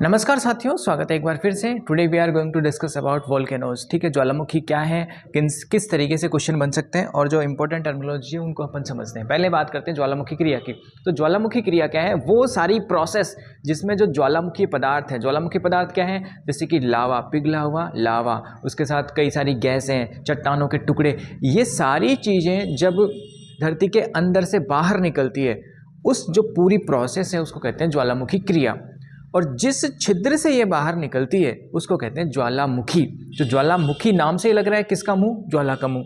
नमस्कार साथियों, स्वागत है एक बार फिर से। Today we are going to discuss about volcanoes. ठीक है, ज्वालामुखी क्या है, किस तरीके से क्वेश्चन बन सकते हैं और जो इंपॉर्टेंट टर्मिनोलॉजी है उनको अपन समझते हैं। पहले बात करते हैं ज्वालामुखी क्रिया की। तो ज्वालामुखी क्रिया क्या है? वो सारी प्रोसेस जिसमें जो ज्वालामुखी पदार्थ है, ज्वालामुखी पदार्थ क्या है? जैसे कि लावा, पिघला हुआ लावा, उसके साथ कई सारी गैसें, चट्टानों के टुकड़े, ये सारी चीज़ें जब धरती के अंदर से बाहर निकलती है, उस जो पूरी प्रोसेस है उसको कहते हैं ज्वालामुखी क्रिया। और जिस छिद्र से ये बाहर निकलती है उसको कहते हैं ज्वालामुखी। जो ज्वालामुखी नाम से ही लग रहा है किसका मुंह? ज्वाला का मुंह।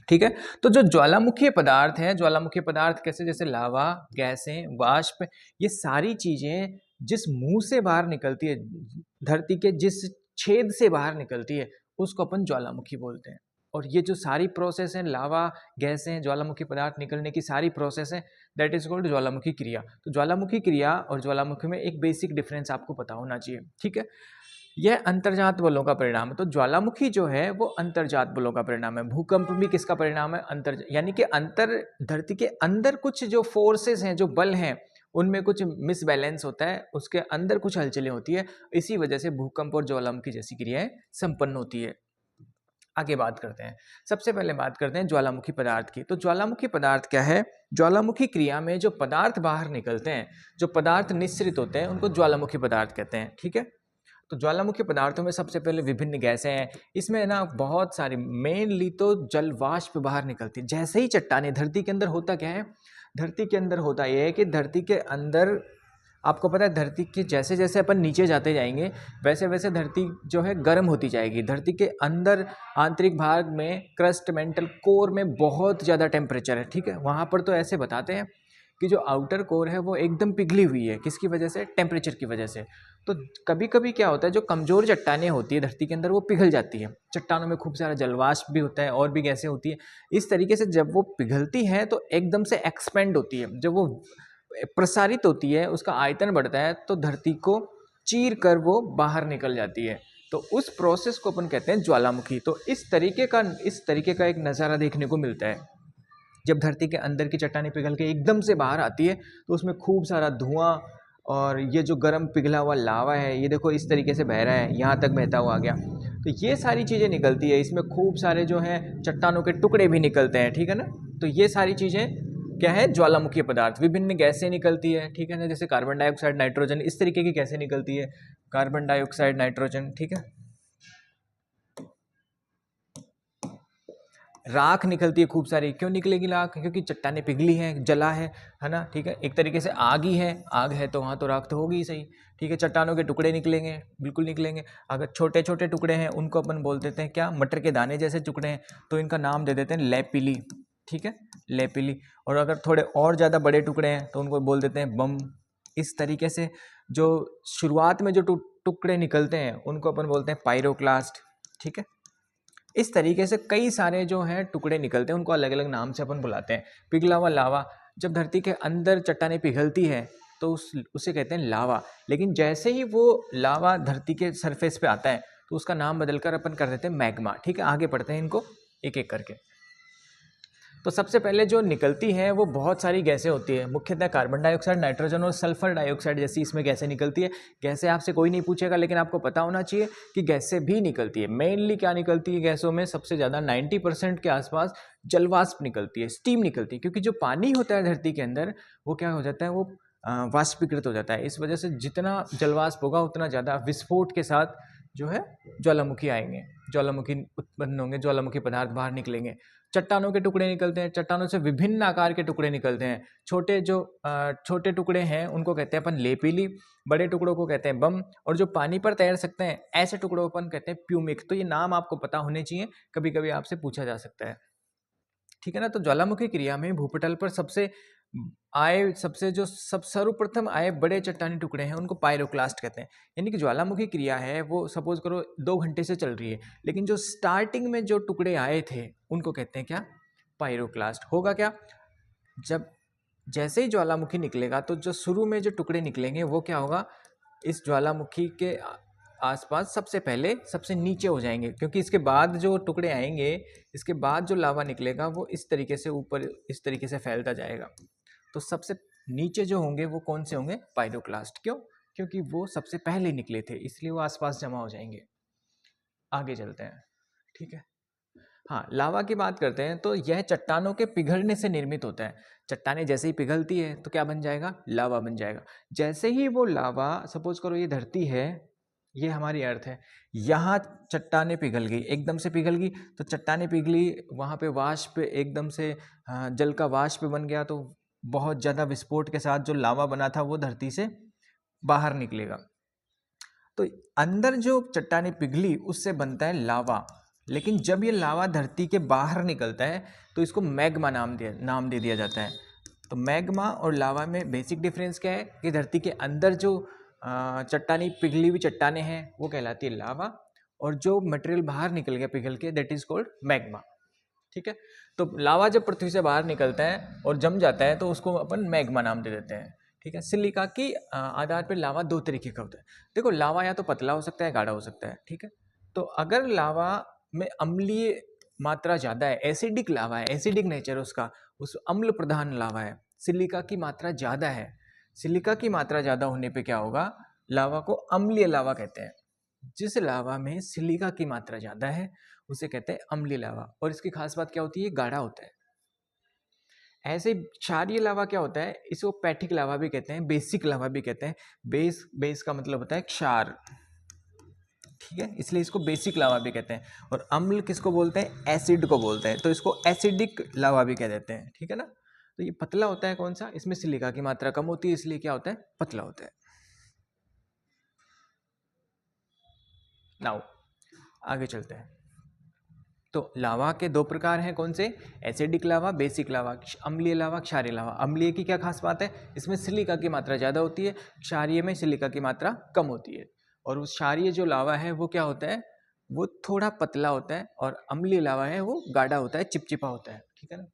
ठीक है, तो जो ज्वालामुखी पदार्थ है, ज्वालामुखी पदार्थ कैसे? जैसे लावा, गैसें, वाष्प, ये सारी चीजें जिस मुंह से बाहर निकलती है, धरती के जिस छेद से बाहर निकलती है, उसको अपन ज्वालामुखी बोलते हैं। और ये जो सारी प्रोसेस है, लावा, गैसें, ज्वालामुखी पदार्थ निकलने की सारी प्रोसेस है, दैट इज कॉल्ड ज्वालामुखी क्रिया। तो ज्वालामुखी क्रिया और ज्वालामुखी में एक बेसिक डिफरेंस आपको पता होना चाहिए। ठीक है, यह अंतर्जात बलों का परिणाम है। तो ज्वालामुखी जो है वो अंतर्जात बलों का परिणाम है। भूकंप भी किसका परिणाम है? यानी कि धरती के अंदर कुछ जो फोर्सेस हैं, जो बल हैं, उनमें कुछ मिसबैलेंस होता है, उसके अंदर कुछ हलचलें होती है, इसी वजह से भूकंप और ज्वालामुखी जैसी क्रियाएं संपन्न होती है। आगे बात करते हैं। सबसे पहले बात करते हैं ज्वालामुखी पदार्थ की। तो ज्वालामुखी पदार्थ क्या है? ज्वालामुखी क्रिया में जो पदार्थ बाहर निकलते हैं, जो पदार्थ निःसृत होते हैं, उनको ज्वालामुखी पदार्थ कहते हैं। ठीक है, तो ज्वालामुखी पदार्थों में सबसे पहले विभिन्न गैसें हैं। इसमें ना बहुत सारी, मेनली तो जल वाष्प बाहर निकलती है। जैसे ही चट्टानें, धरती के अंदर होता क्या है? धरती के अंदर होता यह है कि धरती के अंदर, आपको पता है, धरती के जैसे जैसे अपन नीचे जाते जाएंगे वैसे वैसे धरती जो है गर्म होती जाएगी। धरती के अंदर आंतरिक भाग में, क्रस्ट, मेंटल कोर में बहुत ज़्यादा टेम्परेचर है। ठीक है, वहाँ पर तो ऐसे बताते हैं कि जो आउटर कोर है वो एकदम पिघली हुई है। किसकी वजह से? टेम्परेचर की वजह से। तो कभी कभी क्या होता है, जो कमज़ोर चट्टानें होती है धरती के अंदर, वो पिघल जाती है। चट्टानों में खूब सारा जलवाष्प भी होता है और भी गैसें होती है। इस तरीके से जब वो पिघलती हैं तो एकदम से एक्सपेंड होती है। जब वो प्रसारित होती है, उसका आयतन बढ़ता है, तो धरती को चीर कर वो बाहर निकल जाती है। तो उस प्रोसेस को अपन कहते हैं ज्वालामुखी। तो इस तरीके का एक नज़ारा देखने को मिलता है। जब धरती के अंदर की चट्टानें पिघल के एकदम से बाहर आती है तो उसमें खूब सारा धुआं, और ये जो गर्म पिघला हुआ लावा है, ये देखो इस तरीके से बह रहा है, यहाँ तक बहता हुआ आ गया। तो ये सारी चीज़ें निकलती है। इसमें खूब सारे जो हैं चट्टानों के टुकड़े भी निकलते हैं। ठीक है ना, तो ये सारी चीज़ें क्या है? ज्वालामुखी पदार्थ। विभिन्न गैसें निकलती है। ठीक है ना, जैसे कार्बन डाइऑक्साइड, नाइट्रोजन, इस तरीके की गैसें निकलती है। Carbon dioxide, nitrogen. ठीक है, राख निकलती है खूब सारी। क्यों निकलेगी राख? क्योंकि चट्टानें पिघली हैं, जला है ना। ठीक है, एक तरीके से आग ही है। आग है तो वहाँ तो राख तो होगी ही सही। ठीक है, चट्टानों के टुकड़े निकलेंगे, बिल्कुल निकलेंगे। अगर छोटे छोटे टुकड़े हैं उनको अपन बोल देते हैं क्या? मटर के दाने जैसे टुकड़े हैं, तो इनका नाम दे देते हैं लेपिली। ठीक है, लेपिली। और अगर थोड़े और ज़्यादा बड़े टुकड़े हैं तो उनको बोल देते हैं बम। इस तरीके से जो शुरुआत में जो टुकड़े निकलते हैं उनको अपन बोलते हैं पायरोक्लास्ट। ठीक है, इस तरीके से कई सारे जो हैं टुकड़े निकलते हैं, उनको अलग अलग नाम से अपन बुलाते हैं। पिघला हुआ लावा, जब धरती के अंदर चट्टानें पिघलती है तो उसे कहते हैं लावा। लेकिन जैसे ही वो लावा धरती के सरफेस पे आता है तो उसका नाम बदलकर अपन कर देते हैं मैग्मा। ठीक है, आगे पढ़ते हैं इनको एक एक करके। तो सबसे पहले जो निकलती है वो बहुत सारी गैसें होती है, मुख्यतः कार्बन डाइऑक्साइड, नाइट्रोजन और सल्फर डाइऑक्साइड जैसी इसमें गैसें निकलती है। गैसें आपसे कोई नहीं पूछेगा, लेकिन आपको पता होना चाहिए कि गैसें भी निकलती है। मेनली क्या निकलती है गैसों में? सबसे ज़्यादा 90% के आसपास जलवाष्प निकलती है, स्टीम निकलती है। क्योंकि जो पानी होता है धरती के अंदर वो क्या हो जाता है? वो वाष्पीकृत हो जाता है। इस वजह से जितना जलवाष्प होगा उतना ज़्यादा विस्फोट के साथ जो है ज्वालामुखी आएंगे, ज्वालामुखी उत्पन्न होंगे, ज्वालामुखी पदार्थ बाहर निकलेंगे। चट्टानों के टुकड़े निकलते हैं, चट्टानों से विभिन्न आकार के टुकड़े निकलते हैं। छोटे टुकड़े हैं उनको कहते हैं अपन लेपिली, बड़े टुकड़ों को कहते हैं बम, और जो पानी पर तैर सकते हैं ऐसे टुकड़ों को अपन कहते हैं प्यूमिक। तो ये नाम आपको पता होने चाहिए, कभी कभी आपसे पूछा जा सकता है। ठीक है ना, तो ज्वालामुखी क्रिया में भूपटल पर सब सर्वप्रथम आए बड़े चट्टानी टुकड़े हैं उनको पायरोक्लास्ट कहते हैं। यानी कि ज्वालामुखी क्रिया है वो सपोज करो 2 घंटे से चल रही है, लेकिन जो स्टार्टिंग में जो टुकड़े आए थे उनको कहते हैं क्या? पायरोक्लास्ट। होगा क्या? जब जैसे ही ज्वालामुखी निकलेगा तो जो शुरू में जो टुकड़े निकलेंगे वो क्या होगा? इस ज्वालामुखी के आसपास सबसे पहले सबसे नीचे हो जाएंगे, क्योंकि इसके बाद जो टुकड़े आएंगे, इसके बाद जो लावा निकलेगा वो इस तरीके से ऊपर इस तरीके से फैलता जाएगा। तो सबसे नीचे जो होंगे वो कौन से होंगे? पायरोक्लास्ट। क्यों? क्योंकि वो सबसे पहले निकले थे, इसलिए वो आसपास जमा हो जाएंगे। आगे चलते हैं, ठीक है। हाँ, लावा की बात करते हैं तो यह चट्टानों के पिघलने से निर्मित होता है। चट्टानें जैसे ही पिघलती है तो क्या बन जाएगा, लावा बन जाएगा। जैसे ही वो लावा, सपोज करो ये धरती है, ये हमारी अर्थ है, यहाँ चट्टानें पिघल गई, एकदम से पिघल गई, तो चट्टानें पिघली, वहाँ पे वाष्प एकदम से जल का वाष्प बन गया, तो बहुत ज़्यादा विस्फोट के साथ जो लावा बना था वो धरती से बाहर निकलेगा। तो अंदर जो चट्टानें पिघली उससे बनता है लावा। लेकिन जब ये लावा धरती के बाहर निकलता है तो इसको मैग्मा नाम दे दिया जाता है। तो मैग्मा और लावा में बेसिक डिफरेंस क्या है कि धरती के अंदर जो चट्टानी पिघली हुई चट्टानें हैं वो कहलाती है लावा, और जो मटेरियल बाहर निकल गया पिघल के, दैट इज कॉल्ड मैग्मा। ठीक है, तो लावा जब पृथ्वी से बाहर निकलता है और जम जाता है तो उसको अपन मैग्मा नाम दे देते हैं। ठीक है, सिलिका की आधार पर लावा दो तरीके का होता है। देखो, लावा या तो पतला हो सकता है, गाढ़ा हो सकता है। ठीक है, तो अगर लावा में अम्लीय मात्रा ज़्यादा है, एसिडिक लावा है, एसिडिक नेचर उसका, उस अम्ल प्रधान लावा है, सिलिका की मात्रा ज़्यादा है, सिलिका की मात्रा ज़्यादा होने पे क्या होगा, लावा को अम्लीय लावा कहते हैं। जिस लावा में सिलिका की मात्रा ज़्यादा है उसे कहते हैं अम्लीय लावा। और इसकी खास बात क्या होती है, गाढ़ा होता है। ऐसे क्षारीय लावा क्या होता है, इसको पैठिक लावा भी कहते हैं, बेसिक लावा भी कहते हैं। बेस का मतलब होता है क्षार, ठीक है, इसलिए इसको बेसिक लावा भी कहते हैं। और अम्ल किसको बोलते हैं, एसिड को बोलते हैं, तो इसको एसिडिक लावा भी कह देते हैं। ठीक है ना, तो ये पतला होता है कौन सा, इसमें सिलिका की मात्रा कम होती है, इसलिए क्या होता है, पतला होता है। नाउ आगे चलते हैं। तो लावा के दो प्रकार हैं, कौन से, एसिडिक लावा, बेसिक लावा, अम्लीय लावा, क्षारीय लावा। अम्लीय की क्या खास बात है, इसमें सिलिका की मात्रा ज़्यादा होती है, क्षारीय में सिलिका की मात्रा कम होती है। और उस क्षारीय जो लावा है वो क्या होता है, वो थोड़ा पतला होता है, और अम्लीय लावा है वो गाढ़ा होता है, चिपचिपा होता है। ठीक है ना।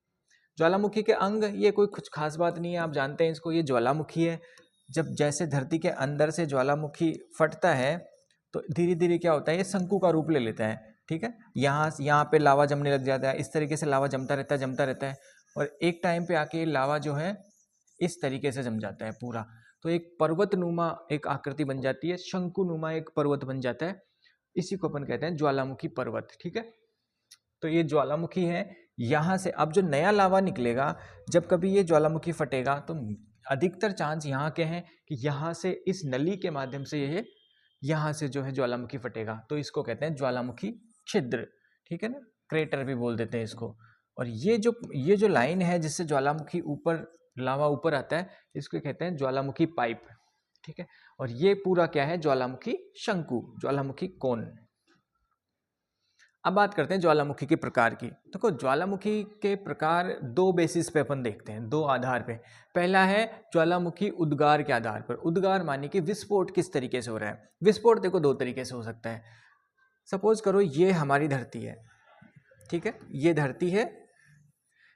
ज्वालामुखी के अंग, ये कोई कुछ खास बात नहीं है, आप जानते हैं इसको, ये ज्वालामुखी है। जब जैसे धरती के अंदर से ज्वालामुखी फटता है तो धीरे धीरे क्या होता है, ये शंकु का रूप ले लेता है। ठीक है, यहाँ पे लावा जमने लग जाता है, इस तरीके से लावा जमता रहता है, और एक टाइम पे आके लावा जो है इस तरीके से जम जाता है पूरा, तो एक पर्वत नुमा एक आकृति बन जाती है, शंकु नुमा एक पर्वत बन जाता है। इसी को अपन कहते हैं ज्वालामुखी पर्वत। ठीक है, तो ये ज्वालामुखी है। यहाँ से अब जो नया लावा निकलेगा, जब कभी ये ज्वालामुखी फटेगा तो अधिकतर चांस यहाँ के हैं कि यहाँ से इस नली के माध्यम से ये यहाँ से जो है ज्वालामुखी फटेगा, तो इसको कहते हैं ज्वालामुखी छिद्र। ठीक है ना, क्रेटर भी बोल देते हैं इसको। और ये जो लाइन है जिससे ज्वालामुखी ऊपर, लावा ऊपर आता है, इसको कहते हैं ज्वालामुखी पाइप। ठीक है, और ये पूरा क्या है, ज्वालामुखी शंकु, ज्वालामुखी कोन। अब बात करते हैं ज्वालामुखी के प्रकार की। देखो, ज्वालामुखी के प्रकार दो बेसिस पे अपन देखते हैं, दो आधार पे। पहला है ज्वालामुखी उद्गार के आधार पर। उद्गार माने कि विस्फोट किस तरीके से हो रहा है। विस्फोट देखो दो तरीके से हो सकता है। सपोज करो ये हमारी धरती है, ठीक है, ये धरती है,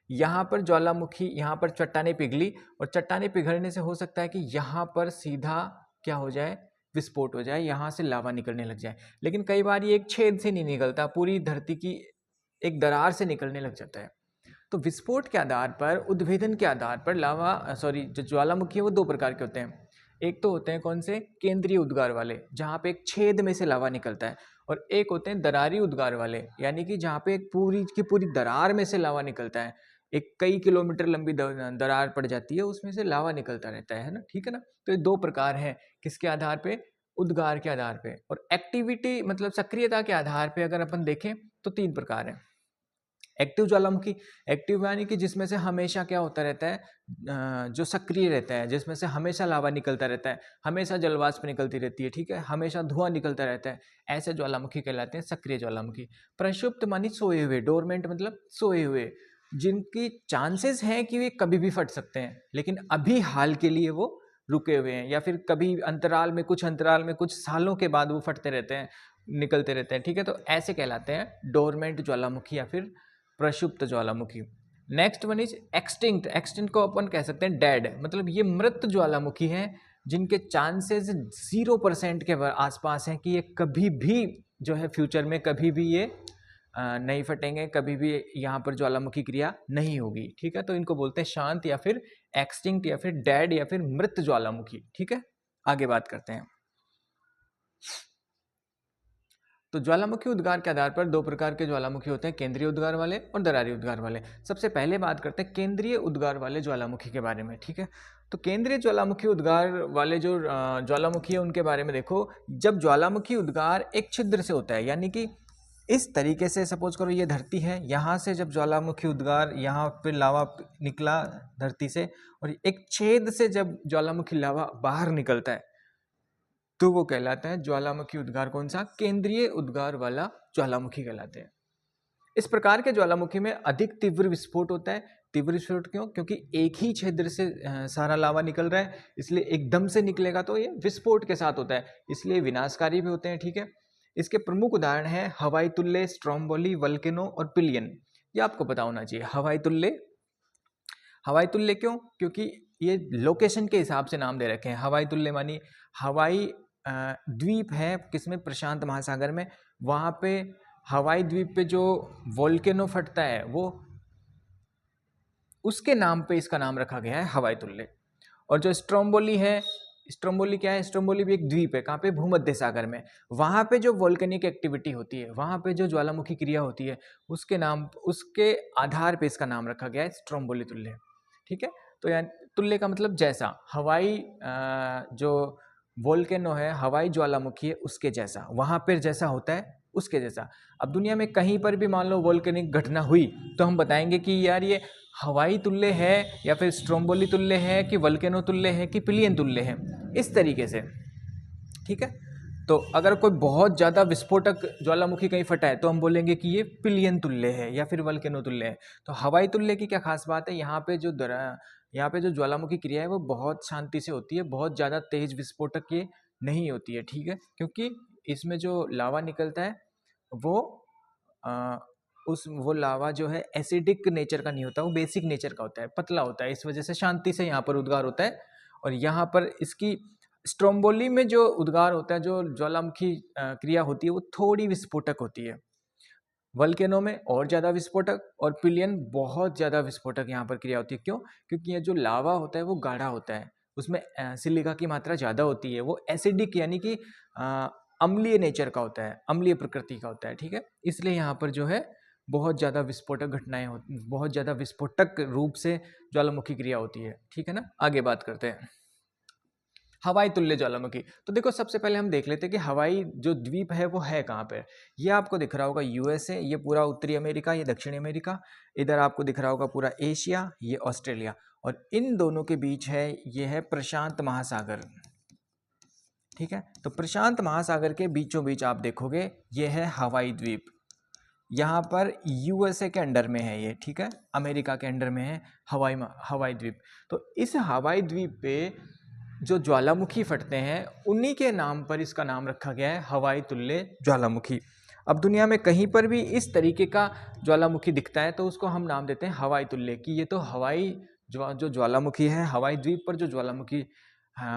यहाँ पर ज्वालामुखी, यहाँ पर चट्टानें पिघली, और चट्टानें पिघलने से हो सकता है कि यहाँ पर सीधा क्या हो जाए, विस्फोट हो जाए, यहाँ से लावा निकलने लग जाए। लेकिन कई बार ये एक छेद से नहीं निकलता, पूरी धरती की एक दरार से निकलने लग जाता है। तो विस्फोट के आधार पर, उद्भेदन के आधार पर जो ज्वालामुखी है वो दो प्रकार के होते हैं। एक तो होते हैं कौन से, केंद्रीय उद्गार वाले, जहाँ पे एक छेद में से लावा निकलता है, और एक होते हैं दरारी उद्गार वाले, यानी कि जहाँ पे एक पूरी की पूरी दरार में से लावा निकलता है, एक कई किलोमीटर लंबी दरार पड़ जाती है, उसमें से लावा निकलता रहता है ना। ठीक है ना, तो ये दो प्रकार हैं, किसके आधार पे, उद्गार के आधार पे। और एक्टिविटी मतलब सक्रियता के आधार पे अगर अपन देखें तो तीन प्रकार है। एक्टिव ज्वालामुखी, एक्टिव यानी कि जिसमें से हमेशा क्या होता रहता है, जो सक्रिय रहता है, जिसमें से हमेशा लावा निकलता रहता है, हमेशा जलवाष्प निकलती रहती है, ठीक है, हमेशा धुआं निकलता रहता है, ऐसे ज्वालामुखी कहलाते हैं सक्रिय ज्वालामुखी। प्रक्षुप्त मानी सोए हुए, डोरमेंट मतलब सोए हुए, जिनकी चांसेस हैं कि वे कभी भी फट सकते हैं, लेकिन अभी हाल के लिए वो रुके हुए हैं, या फिर कभी अंतराल में कुछ सालों के बाद वो फटते रहते हैं, निकलते रहते हैं। ठीक है, तो ऐसे कहलाते हैं डोरमेंट ज्वालामुखी या फिर प्रक्षुप्त ज्वालामुखी। Next one is extinct. Extinct को अपन कह सकते हैं डेड, मतलब ये मृत ज्वालामुखी हैं, जिनके चांसेस 0% के आसपास हैं कि ये कभी भी जो है फ्यूचर में कभी भी ये नहीं फटेंगे, कभी भी यहाँ पर ज्वालामुखी क्रिया नहीं होगी। ठीक है, तो इनको बोलते हैं शांत या फिर एक्सटिंक्ट या फिर डेड या फिर मृत ज्वालामुखी। ठीक है, आगे बात करते हैं। तो ज्वालामुखी उद्गार के आधार पर दो प्रकार के ज्वालामुखी होते हैं, केंद्रीय उद्गार वाले और दरारी उद्गार वाले। सबसे पहले बात करते हैं केंद्रीय उद्गार वाले ज्वालामुखी के बारे में, ठीक है। तो केंद्रीय ज्वालामुखी उद्गार वाले जो ज्वालामुखी है उनके बारे में देखो। जब ज्वालामुखी उद्गार एक छिद्र से होता है, यानी कि इस तरीके से, सपोज करो ये धरती है, यहाँ से जब ज्वालामुखी उद्गार, यहाँ पे लावा निकला धरती से, और एक छेद से जब ज्वालामुखी लावा बाहर निकलता है, तो वो कहलाता है ज्वालामुखी उद्गार। कौन सा? केंद्रीय उद्गार वाला ज्वालामुखी कहलाते हैं। इस प्रकार के ज्वालामुखी में अधिक तीव्र विस्फोट होता है। तीव्र विस्फोट क्यों? क्योंकि एक ही छिद्र से सारा लावा निकल रहा है, इसलिए एकदम से निकलेगा तो ये विस्फोट के साथ होता है, इसलिए विनाशकारी भी होते हैं, ठीक है। इसके प्रमुख उदाहरण है हवाई तुल्ले, स्ट्रोम्बोली, वल्केनो और पिलियन। ये आपको पता होना चाहिए। हवाई तुल्ले, हवाई तुल्ले क्यों? क्योंकि ये लोकेशन के हिसाब से नाम दे रखे हैं। हवाई तुल्ले मानी हवाई द्वीप है किसमें? प्रशांत महासागर में। वहां पे हवाई द्वीप पे जो वोल्केनो फटता है, वो उसके नाम पे इसका नाम रखा गया है हवाई तुल्ले। और जो स्ट्रोम्बोली है, स्ट्रोम्बोली क्या है? स्ट्रोम्बोली भी एक द्वीप है। कहाँ पे? भूमध्य सागर में। वहां पे जो वोल्केनिक एक्टिविटी होती है, वहां पे जो ज्वालामुखी क्रिया होती है, उसके नाम, उसके आधार पे इसका नाम रखा गया है स्ट्रोम्बोली तुल्य, ठीक है। तो यार तुल्य का मतलब जैसा, हवाई जो वोल्केनो है, हवाई ज्वालामुखी है, उसके जैसा, वहां पर जैसा होता है उसके जैसा। अब दुनिया में कहीं पर भी मान लो वोल्केनिक घटना हुई, तो हम बताएंगे कि यार ये हवाई तुल्य है, या फिर स्ट्रोम्बोली तुल्य है, कि वल्केनो तुल्य है, कि पिलियन तुल्य है, इस तरीके से, ठीक है। तो अगर कोई बहुत ज़्यादा विस्फोटक ज्वालामुखी कहीं फटा है, तो हम बोलेंगे कि ये पिलियन तुल्य है या फिर वल्केनो तुल्य है। तो हवाई तुल्य की क्या खास बात है? यहाँ पे जो ज्वालामुखी क्रिया है वो बहुत शांति से होती है, बहुत ज़्यादा तेज विस्फोटक ये नहीं होती है, ठीक है। क्योंकि इसमें जो लावा निकलता है वो वो लावा जो है एसिडिक नेचर का नहीं होता, वो बेसिक नेचर का होता है, पतला होता है, इस वजह से शांति से यहाँ पर उद्गार होता है। और यहाँ पर इसकी स्ट्रोम्बोली में जो उद्गार होता है, जो ज्वालामुखी क्रिया होती है, वो थोड़ी विस्फोटक होती है। वल्केनो में और ज़्यादा विस्फोटक, और पिलियन बहुत ज़्यादा विस्फोटक यहाँ पर क्रिया होती है। क्यों? क्योंकि ये जो लावा होता है वो गाढ़ा होता है, उसमें सिलिका की मात्रा ज़्यादा होती है, वो एसिडिक यानी कि अम्लीय नेचर का होता है, अम्लीय प्रकृति का होता है, ठीक है। इसलिए यहाँ पर जो है बहुत ज़्यादा विस्फोटक घटनाएं होती, बहुत ज़्यादा विस्फोटक रूप से ज्वालामुखी क्रिया होती है, ठीक है ना। आगे बात करते हैं हवाई तुल्य ज्वालामुखी। तो देखो सबसे पहले हम देख लेते हैं कि हवाई जो द्वीप है वो है कहाँ पर। ये आपको दिख रहा होगा यूएसए, ये पूरा उत्तरी अमेरिका, ये दक्षिणी अमेरिका, इधर आपको दिख रहा होगा पूरा एशिया, ये ऑस्ट्रेलिया, और इन दोनों के बीच है ये है प्रशांत महासागर, ठीक है। तो प्रशांत महासागर के बीचों बीच आप देखोगे ये है हवाई द्वीप। यहाँ पर यूएसए के अंडर में है ये, ठीक है, अमेरिका के अंडर में है हवाई द्वीप। तो इस हवाई द्वीप पे जो ज्वालामुखी फटते हैं, उन्हीं के नाम पर इसका नाम रखा गया है हवाई तुल्य ज्वालामुखी। अब दुनिया में कहीं पर भी इस तरीके का ज्वालामुखी दिखता है तो उसको हम नाम देते हैं हवाई तुल्य, कि ये तो हवाई जो ज्वालामुखी है, हवाई द्वीप पर जो ज्वालामुखी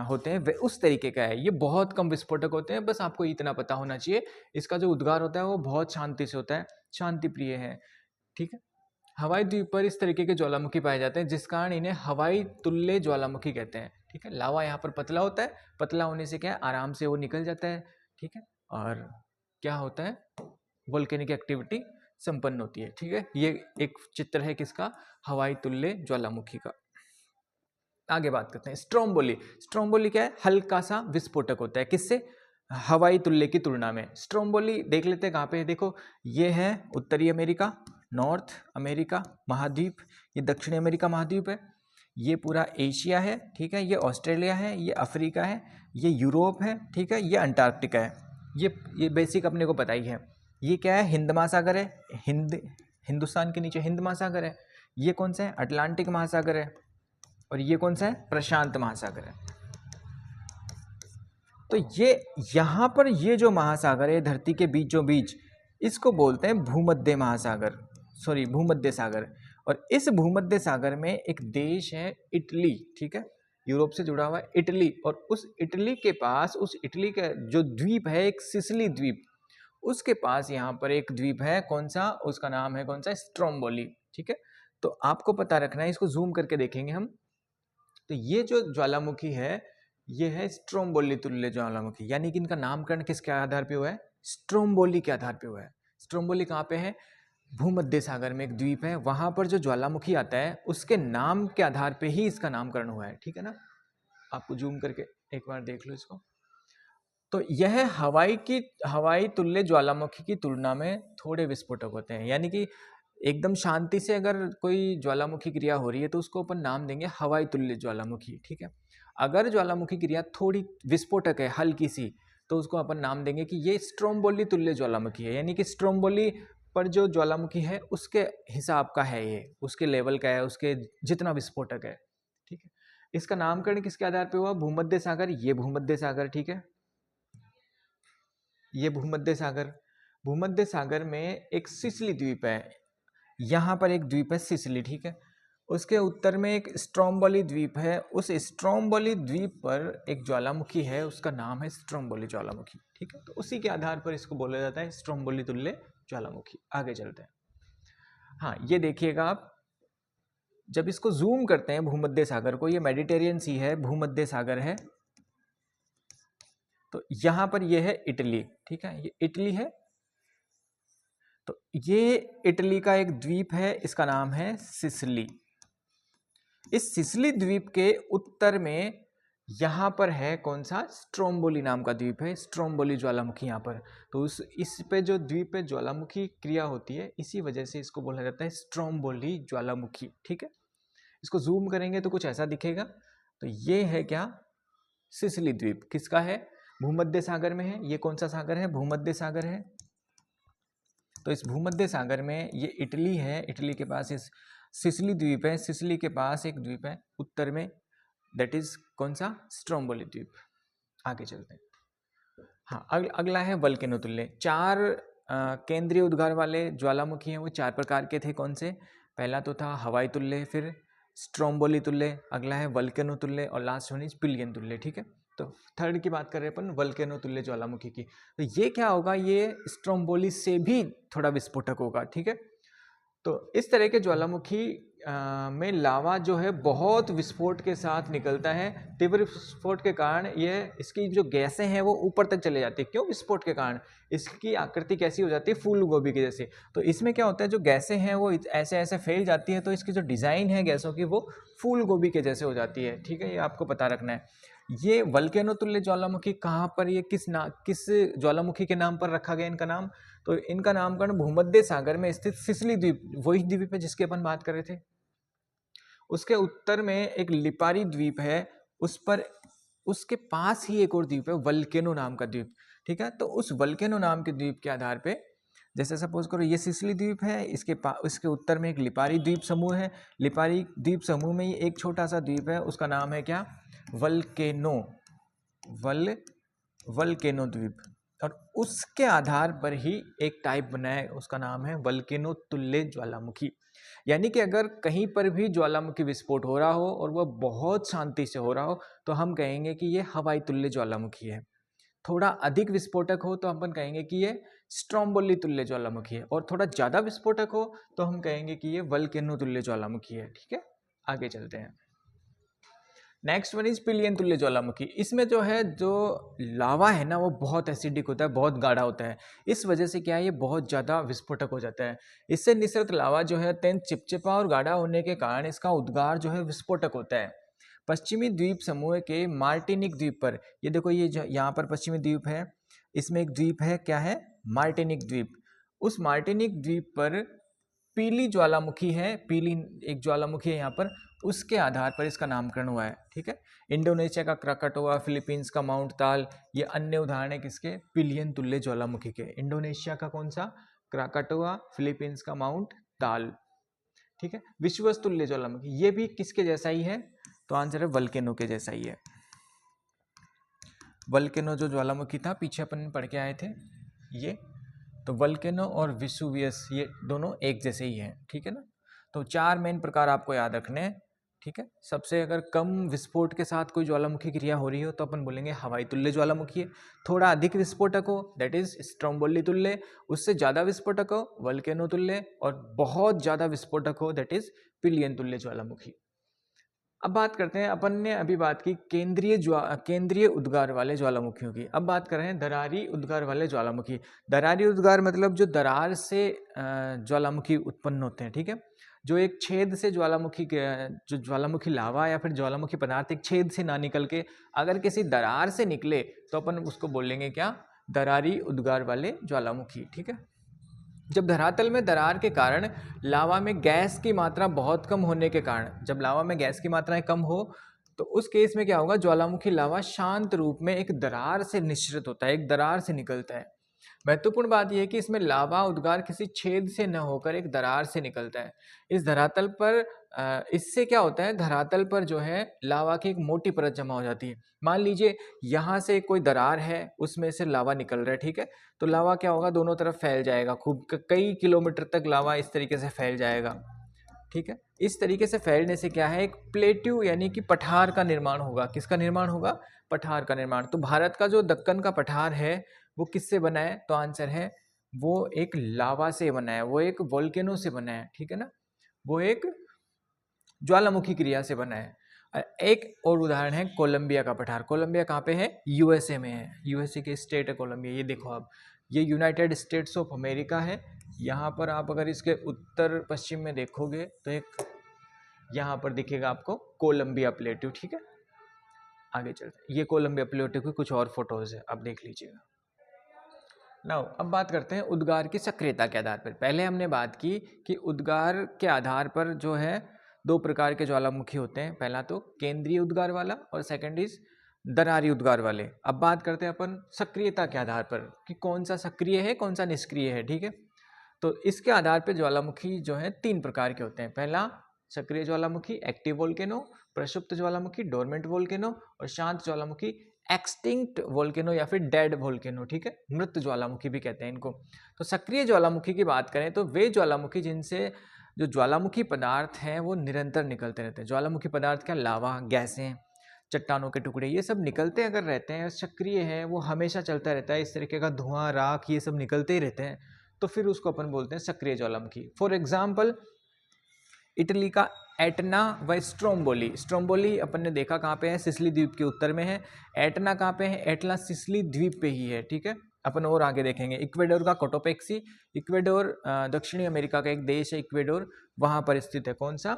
होते हैं वे उस तरीके का है। ये बहुत कम विस्फोटक होते हैं, बस आपको इतना पता होना चाहिए। इसका जो उद्गार होता है वो बहुत शांति से होता है, शांति प्रिय है, ठीक है। हवाई द्वीप पर इस तरीके के ज्वालामुखी पाए जाते हैं, जिस कारण इन्हें हवाई तुल्य ज्वालामुखी कहते हैं, ठीक है। लावा यहाँ पर पतला होता है, पतला होने से क्या है, आराम से वो निकल जाता है, ठीक है, और क्या होता है, वोल्केनिक एक्टिविटी संपन्न होती है, ठीक है। ये एक चित्र है किसका? हवाई तुल्य ज्वालामुखी का। आगे बात करते हैं स्ट्रोम्बोली। स्ट्रोम्बोली क्या है? हल्का सा विस्फोटक होता है, किससे? हवाई तुल्य की तुलना में। स्ट्रोम्बोली देख लेते हैं कहाँ पे है, देखो ये है उत्तरी अमेरिका, नॉर्थ अमेरिका महाद्वीप, ये दक्षिणी अमेरिका महाद्वीप है, ये पूरा एशिया है, ठीक है, ये ऑस्ट्रेलिया है, ये अफ्रीका है, ये यूरोप है, ठीक है, ये अंटार्कटिका है। ये बेसिक अपने को पता ही है। ये क्या है? हिंद महासागर है, हिंदुस्तान के नीचे हिंद महासागर है। ये कौन सा है? अटलांटिक महासागर है। और ये कौन सा है? प्रशांत महासागर है। तो ये यहाँ पर ये जो महासागर है धरती के बीचों बीच, इसको बोलते हैं भूमध्य महासागर, सॉरी भूमध्य सागर। और इस भूमध्य सागर में एक देश है इटली, ठीक है, यूरोप से जुड़ा हुआ है इटली। और उस इटली के पास, उस इटली का जो द्वीप है एक सिसिली द्वीप, उसके पास यहाँ पर एक द्वीप है, कौन सा? उसका नाम है कौन सा? स्ट्रोम्बोली, ठीक है। तो आपको पता रखना है, इसको जूम करके देखेंगे हम। तो ये जो ज्वालामुखी है ये है स्ट्रोम्बोली तुल्य ज्वालामुखी, यानी कि इनका नामकरण किसके आधार पे हुआ है? स्ट्रोम्बोली के आधार पे हुआ है। स्ट्रोम्बोली कहाँ पे है? भूमध्य सागर में एक द्वीप है, वहां पर जो ज्वालामुखी आता है उसके नाम के आधार पे ही इसका नामकरण हुआ है, ठीक है ना। आपको जूम करके एक बार देख लो इसको। तो यह हवाई तुल्य ज्वालामुखी की तुलना में थोड़े विस्फोटक होते हैं, यानी कि एकदम शांति से अगर कोई ज्वालामुखी क्रिया हो रही है तो उसको अपन नाम देंगे हवाई तुल्य ज्वालामुखी, ठीक है। अगर ज्वालामुखी क्रिया थोड़ी विस्फोटक है, हल्की सी, तो उसको अपन नाम देंगे कि ये स्ट्रोम्बोली तुल्य ज्वालामुखी है, यानी कि स्ट्रोम्बोली पर जो ज्वालामुखी है उसके हिसाब का है, ये उसके लेवल का है, उसके जितना विस्फोटक है, ठीक है। इसका नामकरण किसके आधार पर हुआ? भूमध्य सागर, ये भूमध्य सागर, ठीक है, ये भूमध्य सागर में एक सिसिली द्वीप है, यहाँ पर एक द्वीप है सिसिली, ठीक है। उसके उत्तर में एक स्ट्रोम्बोली द्वीप है, उस स्ट्रोम्बोली द्वीप पर एक ज्वालामुखी है, उसका नाम है स्ट्रोम्बोली ज्वालामुखी, ठीक है। तो उसी के आधार पर इसको बोला जाता है स्ट्रोम्बोली तुल्य ज्वालामुखी। आगे चलते हैं। हाँ, ये देखिएगा आप, जब इसको जूम करते हैं भूमध्य सागर को, ये मेडिटेरियन सी है, भूमध्य सागर है, तो यहां पर ये है इटली, ठीक है, ये इटली है। तो ये इटली का एक द्वीप है, इसका नाम है सिसिली। इस सिसिली द्वीप के उत्तर में यहां पर है कौन सा? स्ट्रोम्बोली नाम का द्वीप है, स्ट्रोम्बोली ज्वालामुखी यहाँ पर। तो इस पे जो द्वीप पे ज्वालामुखी क्रिया होती है, इसी वजह से इसको बोला जाता है स्ट्रोम्बोली ज्वालामुखी, ठीक है। इसको जूम करेंगे तो कुछ ऐसा दिखेगा। तो ये है क्या? सिसिली द्वीप। किसका है? भूमध्य सागर में है। ये कौन सा सागर है? भूमध्य सागर है। तो इस भूमध्य सागर में ये इटली है, इटली के पास इस सिसिली द्वीप है, सिसिली के पास एक द्वीप है उत्तर में, दैट इज कौन सा? स्ट्रोम्बोली द्वीप। आगे चलते हैं। हाँ, अगला है वल्केनो तुल्य। 4 केंद्रीय उद्गार वाले ज्वालामुखी हैं, वो 4 प्रकार के थे। कौन से? पहला तो था हवाई तुल्य, फिर स्ट्रोम्बोली तुल्य, अगला है वल्केनो तुल्य और लास्ट वन इज पिलियन तुल्य, ठीक है। तो थर्ड की बात कर रहे हैं अपन, वल्केनो तुल्य ज्वालामुखी की। तो ये क्या होगा? ये स्ट्रोम्बोली से भी थोड़ा विस्फोटक होगा, ठीक है। तो इस तरह के ज्वालामुखी में लावा जो है बहुत विस्फोट के साथ निकलता है। तीव्र विस्फोट के कारण ये इसकी जो गैसें हैं वो ऊपर तक चले जाती है। क्यों? विस्फोट के कारण इसकी आकृति कैसी हो जाती है? फूल गोभी के जैसे। तो इसमें क्या होता है, जो गैसें हैं वो ऐसे ऐसे फैल जाती है, तो इसकी जो डिज़ाइन है गैसों की वो फूल गोभी के जैसे हो जाती है, ठीक है। ये आपको पता रखना है। ये वल्केनो तुल्य ज्वालामुखी कहाँ पर, ये किस ज्वालामुखी के नाम पर रखा गया इनका नाम? तो इनका नामकरण भूमध्य सागर में स्थित सिसिली द्वीप, वही द्वीप है जिसके अपन बात कर रहे थे, उसके उत्तर में एक लिपारी द्वीप है, उस पर उसके पास ही एक और द्वीप है वल्केनो नाम का द्वीप, ठीक है। तो उस वल्केनो नाम के द्वीप के आधार पे, जैसे सपोज करो ये सिसिली द्वीप है, इसके उत्तर में एक लिपारी द्वीप समूह है, लिपारी द्वीप समूह में ही एक छोटा सा द्वीप है, उसका नाम है क्या? वल्केनो, वल्केनो द्वीप। और उसके आधार पर ही एक टाइप बना है, उसका नाम है वल्केनो तुल्य ज्वालामुखी। यानी कि अगर कहीं पर भी ज्वालामुखी विस्फोट हो रहा हो और वह बहुत शांति से हो रहा हो, तो हम कहेंगे कि ये हवाई तुल्य ज्वालामुखी है। थोड़ा अधिक विस्फोटक हो तो अपन कहेंगे कि ये स्ट्रोम्बोली तुल्य ज्वालामुखी है, और थोड़ा ज़्यादा विस्फोटक हो तो हम कहेंगे कि ये वल्केनो तुल्य ज्वालामुखी है, ठीक है। आगे चलते हैं। नेक्स्ट वन इज पिलियन तुल्य ज्वालामुखी। इसमें जो है, जो लावा है ना, वो बहुत एसिडिक होता है, बहुत गाढ़ा होता है। इस वजह से क्या है, ये बहुत ज़्यादा विस्फोटक हो जाता है। इससे निसृत लावा जो है अत्यंत चिपचिपा और गाढ़ा होने के कारण इसका उद्गार जो है विस्फोटक होता है। पश्चिमी द्वीप समूह के मार्टिनिक द्वीप पर, ये देखो, ये यहाँ पर पश्चिमी द्वीप है, इसमें एक द्वीप है, क्या है? मार्टिनिक द्वीप। उस मार्टिनिक द्वीप पर पीली ज्वालामुखी है, पीली एक ज्वालामुखी है यहाँ पर, उसके आधार पर इसका नामकरण हुआ है, ठीक है। इंडोनेशिया का क्राकाटोआ, फिलीपींस का माउंट ताल, ये अन्य उदाहरण है किसके? पिलियन तुल्य ज्वालामुखी के। इंडोनेशिया का कौन सा? क्राकाटोआ, फिलीपींस का माउंट ताल, ठीक है। विश्वस तुल्य ज्वालामुखी, ये भी किसके जैसा ही है? तो आंसर है वल्केनो के जैसा ही है। वल्केनो जो ज्वालामुखी था, पीछे अपन पढ़ के आए थे, ये तो वल्केनो और विसुवियस ये दोनों एक जैसे ही हैं, ठीक है ना। तो 4 मेन प्रकार आपको याद रखने हैं, ठीक है। सबसे अगर कम विस्फोट के साथ कोई ज्वालामुखी क्रिया हो रही हो तो अपन बोलेंगे हवाई तुल्य ज्वालामुखी है। थोड़ा अधिक विस्फोटक हो, दैट इज स्ट्रोम्बोली तुल्य। उससे ज़्यादा विस्फोटक हो, वल्केनो तुल्य। और बहुत ज़्यादा विस्फोटक हो, दैट इज पिलियन तुल्य ज्वालामुखी। अब बात करते हैं, अपन ने अभी बात की केंद्रीय उद्गार वाले ज्वालामुखियों की। अब बात कर रहे हैं दरारी उद्गार वाले ज्वालामुखी। दरारी उद्गार मतलब जो दरार से ज्वालामुखी उत्पन्न होते हैं, ठीक है, जो एक छेद से जो ज्वालामुखी लावा या फिर ज्वालामुखी पदार्थ एक छेद से ना निकल के अगर किसी दरार से निकले तो अपन उसको बोलेंगे क्या, दरारी उद्गार वाले ज्वालामुखी, ठीक है। जब धरातल में दरार के कारण लावा में गैस की मात्रा बहुत कम होने के कारण, जब लावा में गैस की मात्राएं कम हो तो उस केस में क्या होगा, ज्वालामुखी लावा शांत रूप में एक दरार से निश्रित होता है, एक दरार से निकलता है। महत्वपूर्ण बात यह है कि इसमें लावा उद्गार किसी छेद से न होकर एक दरार से निकलता है। इस धरातल पर इससे क्या होता है, धरातल पर जो है लावा की एक मोटी परत जमा हो जाती है। मान लीजिए यहाँ से कोई दरार है, उसमें से लावा निकल रहा है, ठीक है, तो लावा क्या होगा, दोनों तरफ फैल जाएगा, खूब कई किलोमीटर तक लावा इस तरीके से फैल जाएगा, ठीक है। इस तरीके से फैलने से क्या है, एक प्लेट्यू यानी कि पठार का निर्माण होगा। किसका निर्माण होगा, पठार का निर्माण। तो भारत का जो दक्कन का पठार है वो किससे बना है, तो आंसर है वो एक लावा से बना है, वो एक वोल्केनो से बना है, ठीक है ना, वो एक ज्वालामुखी क्रिया से बना है। एक और उदाहरण है कोलंबिया का पठार। कोलंबिया कहाँ पे है, यूएसए में है, यूएसए के स्टेट है कोलंबिया। ये देखो आप, ये यूनाइटेड स्टेट्स ऑफ अमेरिका है। यहाँ पर आप अगर इसके उत्तर पश्चिम में देखोगे तो एक यहाँ पर दिखेगा आपको कोलंबिया प्लेट्यू, ठीक है। आगे चलते हैं, ये कोलंबिया प्लेट्यू की कुछ और फोटोज है, आप देख लीजिएगा। नाउ अब बात करते हैं उद्गार की सक्रियता के आधार पर। पहले हमने बात की कि उद्गार के आधार पर जो है दो प्रकार के ज्वालामुखी होते हैं, पहला तो केंद्रीय उद्गार वाला और सेकंड इज दरारी उद्गार वाले। अब बात करते हैं अपन सक्रियता के आधार पर कि कौन सा सक्रिय है कौन सा निष्क्रिय है, ठीक है। तो इसके आधार पर ज्वालामुखी जो है तीन प्रकार के होते हैं। पहला सक्रिय ज्वालामुखी एक्टिव वोल्केनो, प्रसुप्त ज्वालामुखी डोरमेंट वोल्केनो और शांत ज्वालामुखी एक्सटिंक्ट वोल्केनो या फिर डेड वोल्केनो, ठीक है, मृत ज्वालामुखी भी कहते हैं इनको। तो सक्रिय ज्वालामुखी की बात करें तो वे ज्वालामुखी जिनसे जो ज्वालामुखी पदार्थ हैं वो निरंतर निकलते रहते हैं। ज्वालामुखी पदार्थ क्या, लावा, गैसें, चट्टानों के टुकड़े, ये सब निकलते अगर रहते हैं, सक्रिय है, वो हमेशा चलता रहता है, इस तरीके का धुआं, राख, ये सब निकलते ही रहते हैं, तो फिर उसको अपन बोलते हैं सक्रिय ज्वालामुखी। फॉर एग्जाम्पल इटली का एटना व स्ट्रोम्बोली। स्ट्रोम्बोली अपन ने देखा कहाँ पे है, सिसिली द्वीप के उत्तर में है। एटना कहाँ पे है, एटना सिसिली द्वीप पे ही है, ठीक है। अपन और आगे देखेंगे इक्वेडोर का कोटोपेक्सी। इक्वेडोर दक्षिणी अमेरिका का एक देश है इक्वेडोर, वहां पर स्थित है कौन सा,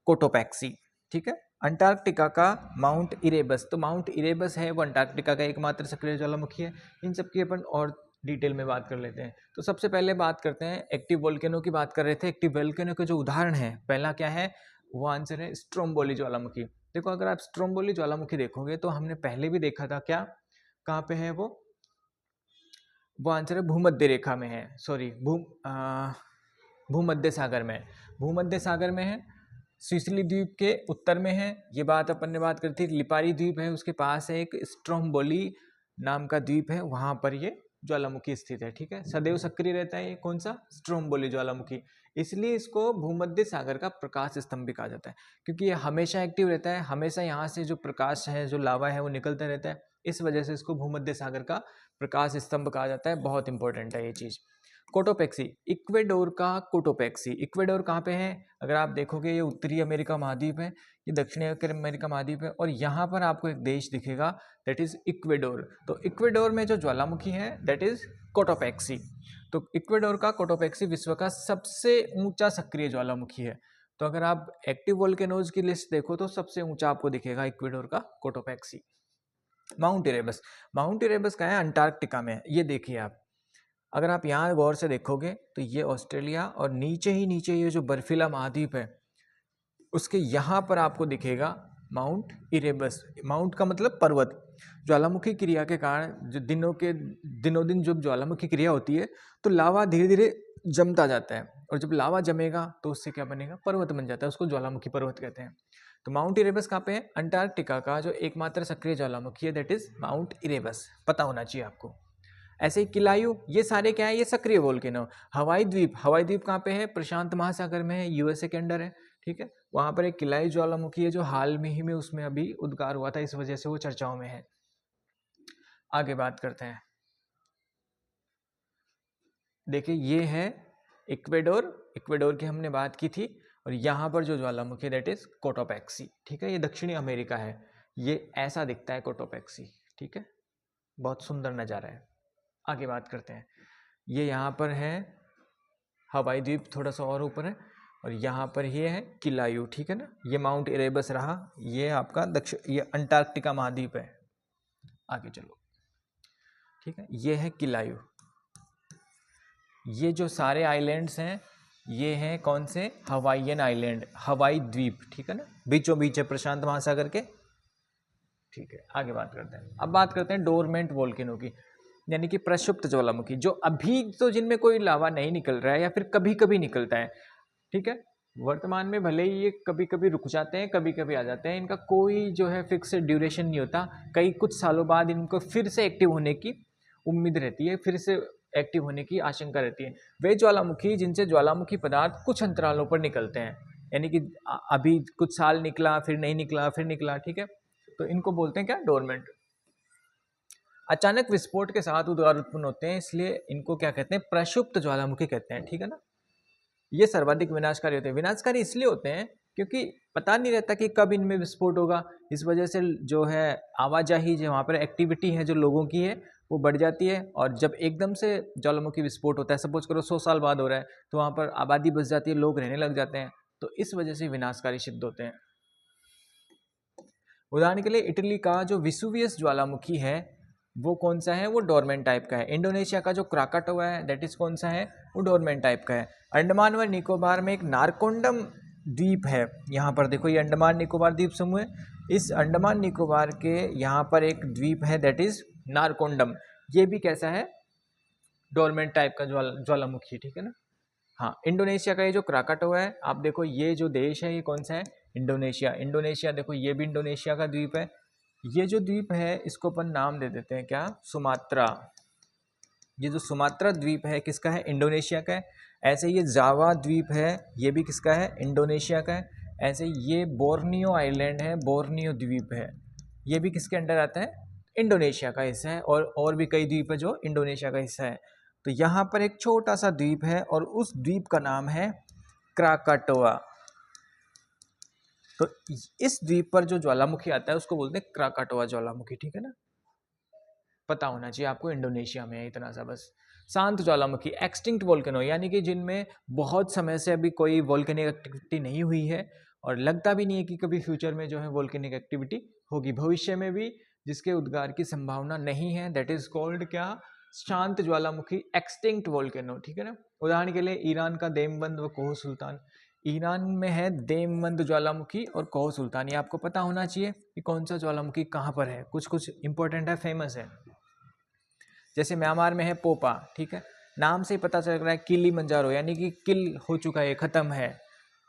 कोटोपेक्सी, ठीक है। अंटार्कटिका का माउंट इरेबस, तो माउंट इरेबस है वो अंटार्कटिका का एकमात्र सक्रिय ज्वालामुखी है। इन सब की अपन और डिटेल में बात कर लेते हैं। तो सबसे पहले बात करते हैं एक्टिव वोल्केनो की बात कर रहे थे। एक्टिव वोल्केनो के जो उदाहरण है, पहला क्या है, वो आंसर है स्ट्रोम्बोली ज्वालामुखी। देखो अगर आप स्ट्रोम्बोली ज्वालामुखी देखोगे तो हमने पहले भी देखा था, क्या, कहाँ पे है वो आंसर है भूमध्य रेखा में है, सॉरी भूमध्य सागर में, भूमध्य सागर में है, सिसिली द्वीप के उत्तर में है। ये बात अपन ने बात करी थी। लिपारी द्वीप है, उसके पास है एक स्ट्रोम्बोली नाम का द्वीप है, वहां पर ये ज्वालामुखी स्थित है, ठीक है। सदैव सक्रिय रहता है ये कौन सा, स्ट्रोम्बोली ज्वालामुखी। इसलिए इसको भूमध्य सागर का प्रकाश स्तंभ भी कहा जाता है, क्योंकि ये हमेशा एक्टिव रहता है, हमेशा यहाँ से जो प्रकाश है, जो लावा है, वो निकलता रहता है। इस वजह से इसको भूमध्य सागर का प्रकाश स्तंभ कहा जाता है। बहुत इंपॉर्टेंट है ये चीज। कोटोपेक्सी, इक्वेडोर का कोटोपेक्सी। इक्वेडोर कहाँ पे है, अगर आप देखोगे ये उत्तरी अमेरिका महाद्वीप है, ये दक्षिणी अमेरिका महाद्वीप है, और यहाँ पर आपको एक देश दिखेगा, दैट इज इक्वेडोर। तो इक्वेडोर में जो ज्वालामुखी है दैट इज कोटोपेक्सी। तो इक्वेडोर का कोटोपेक्सी विश्व का सबसे ऊंचा सक्रिय ज्वालामुखी है। तो अगर आप एक्टिव वोल्केनोज की लिस्ट देखो तो सबसे ऊंचा आपको दिखेगा इक्वेडोर का Cotopaxi. Mount Erebus, mount Erebus का है अंटार्कटिका में, ये देखिए आप, अगर आप यहाँ गौर से देखोगे तो ये ऑस्ट्रेलिया, और नीचे ही नीचे ये जो बर्फीला महाद्वीप है उसके यहाँ पर आपको दिखेगा माउंट इरेबस। माउंट का मतलब पर्वत। ज्वालामुखी क्रिया के कारण जो दिनों दिन जब ज्वालामुखी क्रिया होती है तो लावा धीरे धीरे जमता जाता है, और जब लावा जमेगा तो उससे क्या बनेगा, पर्वत बन जाता है, उसको ज्वालामुखी पर्वत कहते हैं। तो माउंट इरेबस कहाँ पे है, अंटार्कटिका का जो एकमात्र सक्रिय ज्वालामुखी है दैट इज माउंट इरेबस, पता होना चाहिए आपको। ऐसे ही किलायू, ये सारे क्या है, ये सक्रिय वोल्केनो। हवाई द्वीप, हवाई द्वीप कहाँ पे है, प्रशांत महासागर में है, यूएसए के अंडर है, ठीक है। वहां पर एक किलाई ज्वालामुखी है जो हाल में ही में उसमें अभी उद्गार हुआ था, इस वजह से वो चर्चाओं में है। आगे बात करते हैं, देखिए ये है इक्वेडोर, इक्वेडोर की हमने बात की थी, और यहाँ पर जो ज्वालामुखी है दैट इज कोटोपैक्सी, ठीक है। ये दक्षिणी अमेरिका है, ये ऐसा दिखता है कोटोपैक्सी, ठीक है। बहुत सुंदर नज़ारा है। आगे बात करते हैं, ये यहाँ पर है हवाई द्वीप, थोड़ा सा और ऊपर है, और यहाँ पर ये है किलायू, ठीक है ना। ये माउंट इरेबस रहा, ये आपका दक्षिण, ये अंटार्कटिका महाद्वीप है। आगे चलो, ठीक है, ये है किलायू। ये जो सारे आइलैंड्स हैं ये हैं कौन से, हवाईयन आइलैंड, हवाई द्वीप, ठीक है ना, बीचों बीच है प्रशांत महासागर के, ठीक है। आगे बात करते हैं, अब बात करते हैं डोरमेंट वोल्केनो की, यानी कि प्रक्षुप्त ज्वालामुखी, जो अभी तो जिनमें कोई लावा नहीं निकल रहा है या फिर कभी कभी निकलता है, ठीक है। वर्तमान में भले ही ये कभी कभी रुक जाते हैं, कभी कभी आ जाते हैं, इनका कोई जो है फिक्स ड्यूरेशन नहीं होता, कई कुछ सालों बाद इनको फिर से एक्टिव होने की उम्मीद रहती है, फिर से एक्टिव होने की आशंका रहती है। वे ज्वालामुखी जिनसे ज्वालामुखी पदार्थ कुछ अंतरालों पर निकलते हैं, यानी कि अभी कुछ साल निकला, फिर नहीं निकला, फिर निकला, ठीक है, तो इनको बोलते हैं क्या, डोरमेंट। अचानक विस्फोट के साथ उद्गार उत्पन्न होते हैं, इसलिए इनको क्या कहते हैं, प्रक्षुप्त ज्वालामुखी कहते हैं, ठीक है ना। ये सर्वाधिक विनाशकारी होते हैं। विनाशकारी इसलिए होते हैं क्योंकि पता नहीं रहता कि कब इनमें विस्फोट होगा, इस वजह से जो है आवाजाही, जो वहाँ पर एक्टिविटी है जो लोगों की है वो बढ़ जाती है, और जब एकदम से ज्वालामुखी विस्फोट होता है, सपोज करो 100 साल बाद हो रहा है, तो वहाँ पर आबादी बच जाती है, लोग रहने लग जाते हैं, तो इस वजह से विनाशकारी सिद्ध होते हैं। उदाहरण के लिए इटली का जो विसुवियस ज्वालामुखी है वो कौन सा है, वो डोरमेंट टाइप का है। इंडोनेशिया का जो क्राकाटोआ है दैट इज कौन सा है, वो डोरमेंट टाइप का है। अंडमान व निकोबार में एक नारकोंडम द्वीप है, यहाँ पर देखो, ये अंडमान निकोबार द्वीप समूह है, इस अंडमान निकोबार के यहाँ पर एक द्वीप है दैट इज नारकोंडम, ये भी कैसा है, डोरमेंट टाइप का ज्वालामुखी, ठीक है ना। हाँ, इंडोनेशिया का ये जो क्राकाटोआ है, आप देखो ये जो देश है ये कौन सा है, इंडोनेशिया। इंडोनेशिया देखो, ये भी इंडोनेशिया का द्वीप है। ये जो द्वीप है इसको अपन नाम दे देते हैं क्या, सुमात्रा। ये जो सुमात्रा द्वीप है किसका है, इंडोनेशिया का है। ऐसे ये जावा द्वीप है, ये भी किसका है, इंडोनेशिया का है। ऐसे ये बोर्नियो आइलैंड है, बोर्नियो द्वीप है, ये भी किसके अंडर आता है, इंडोनेशिया का हिस्सा है। और भी कई द्वीप है जो इंडोनेशिया का हिस्सा है। तो यहाँ पर एक छोटा सा द्वीप है और उस द्वीप का नाम है क्राकाटोआ। तो इस द्वीप पर जो ज्वालामुखी आता है उसको बोलते हैं क्राकाटोआ ज्वालामुखी, ठीक है ना। पता होना चाहिए आपको, इंडोनेशिया में है, इतना सा बस। शांत ज्वालामुखी, एक्सटिंक्ट वोल्केनो, यानी कि जिनमें बहुत समय से अभी कोई वोल्केनिक एक्टिविटी नहीं हुई है और लगता भी नहीं है कि कभी फ्यूचर में जो है वोल्केनिक एक्टिविटी होगी, भविष्य में भी जिसके उद्गार की संभावना नहीं है, दैट इज कॉल्ड क्या, शांत ज्वालामुखी, एक्सटिंक्ट वोल्केनो, ठीक है ना। उदाहरण के लिए ईरान का देमबंद व कोह सुल्तान, ईरान में है देमबंद ज्वालामुखी और कोह सुल्तान, ये आपको पता होना चाहिए कि कौन सा ज्वालामुखी कहाँ पर है, कुछ कुछ इंपॉर्टेंट है, फेमस है। जैसे म्यांमार में है पोपा, ठीक है, नाम से ही पता चल रहा है, किलिमंजारो, यानी कि किल हो चुका है, खत्म है।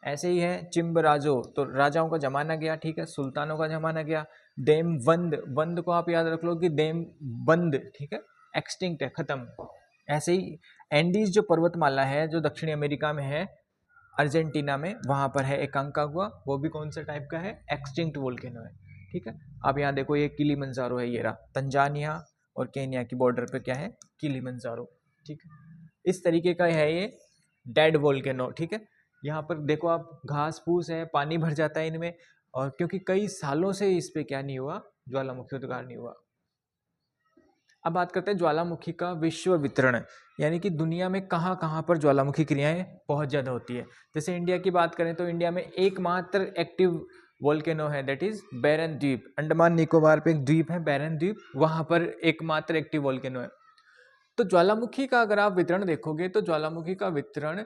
ऐसे ही है चिम्बराजो, तो राजाओं का जमाना गया, ठीक है, सुल्तानों का जमाना गया। देमबंद, बंद को आप याद रख लो कि देमबंद, ठीक है, एक्सटिंक्ट है, खत्म। ऐसे ही एंडीज जो पर्वतमाला है जो दक्षिणी अमेरिका में है, अर्जेंटीना में, वहाँ पर है एकांकागुआ, वो भी कौन सा टाइप का है, एक्सटिंक्ट वोल्केनो है, ठीक है। अब यहाँ देखो ये किलिमंजारो है, ये रहा तंजानिया और केन्या की बॉर्डर पे क्या है, किलिमंजारो, ठीक है। इस तरीके का है ये डेड वोल्केनो, ठीक है। यहाँ पर देखो आप, घास फूस है, पानी भर जाता है इनमें, और क्योंकि कई सालों से इस पे क्या नहीं हुआ, ज्वालामुखी उद्गार नहीं हुआ। अब बात करते हैं ज्वालामुखी का विश्व वितरण, यानी कि दुनिया में कहाँ कहाँ पर ज्वालामुखी क्रियाएं बहुत ज़्यादा होती है। जैसे इंडिया की बात करें तो इंडिया में एकमात्र एक्टिव वोल्केनो है दैट इज बैरन द्वीप, अंडमान निकोबार पे एक द्वीप है बैरन द्वीप, वहाँ पर एकमात्र एक्टिव वोल्केनो है। तो ज्वालामुखी का अगर आप वितरण देखोगे तो ज्वालामुखी का वितरण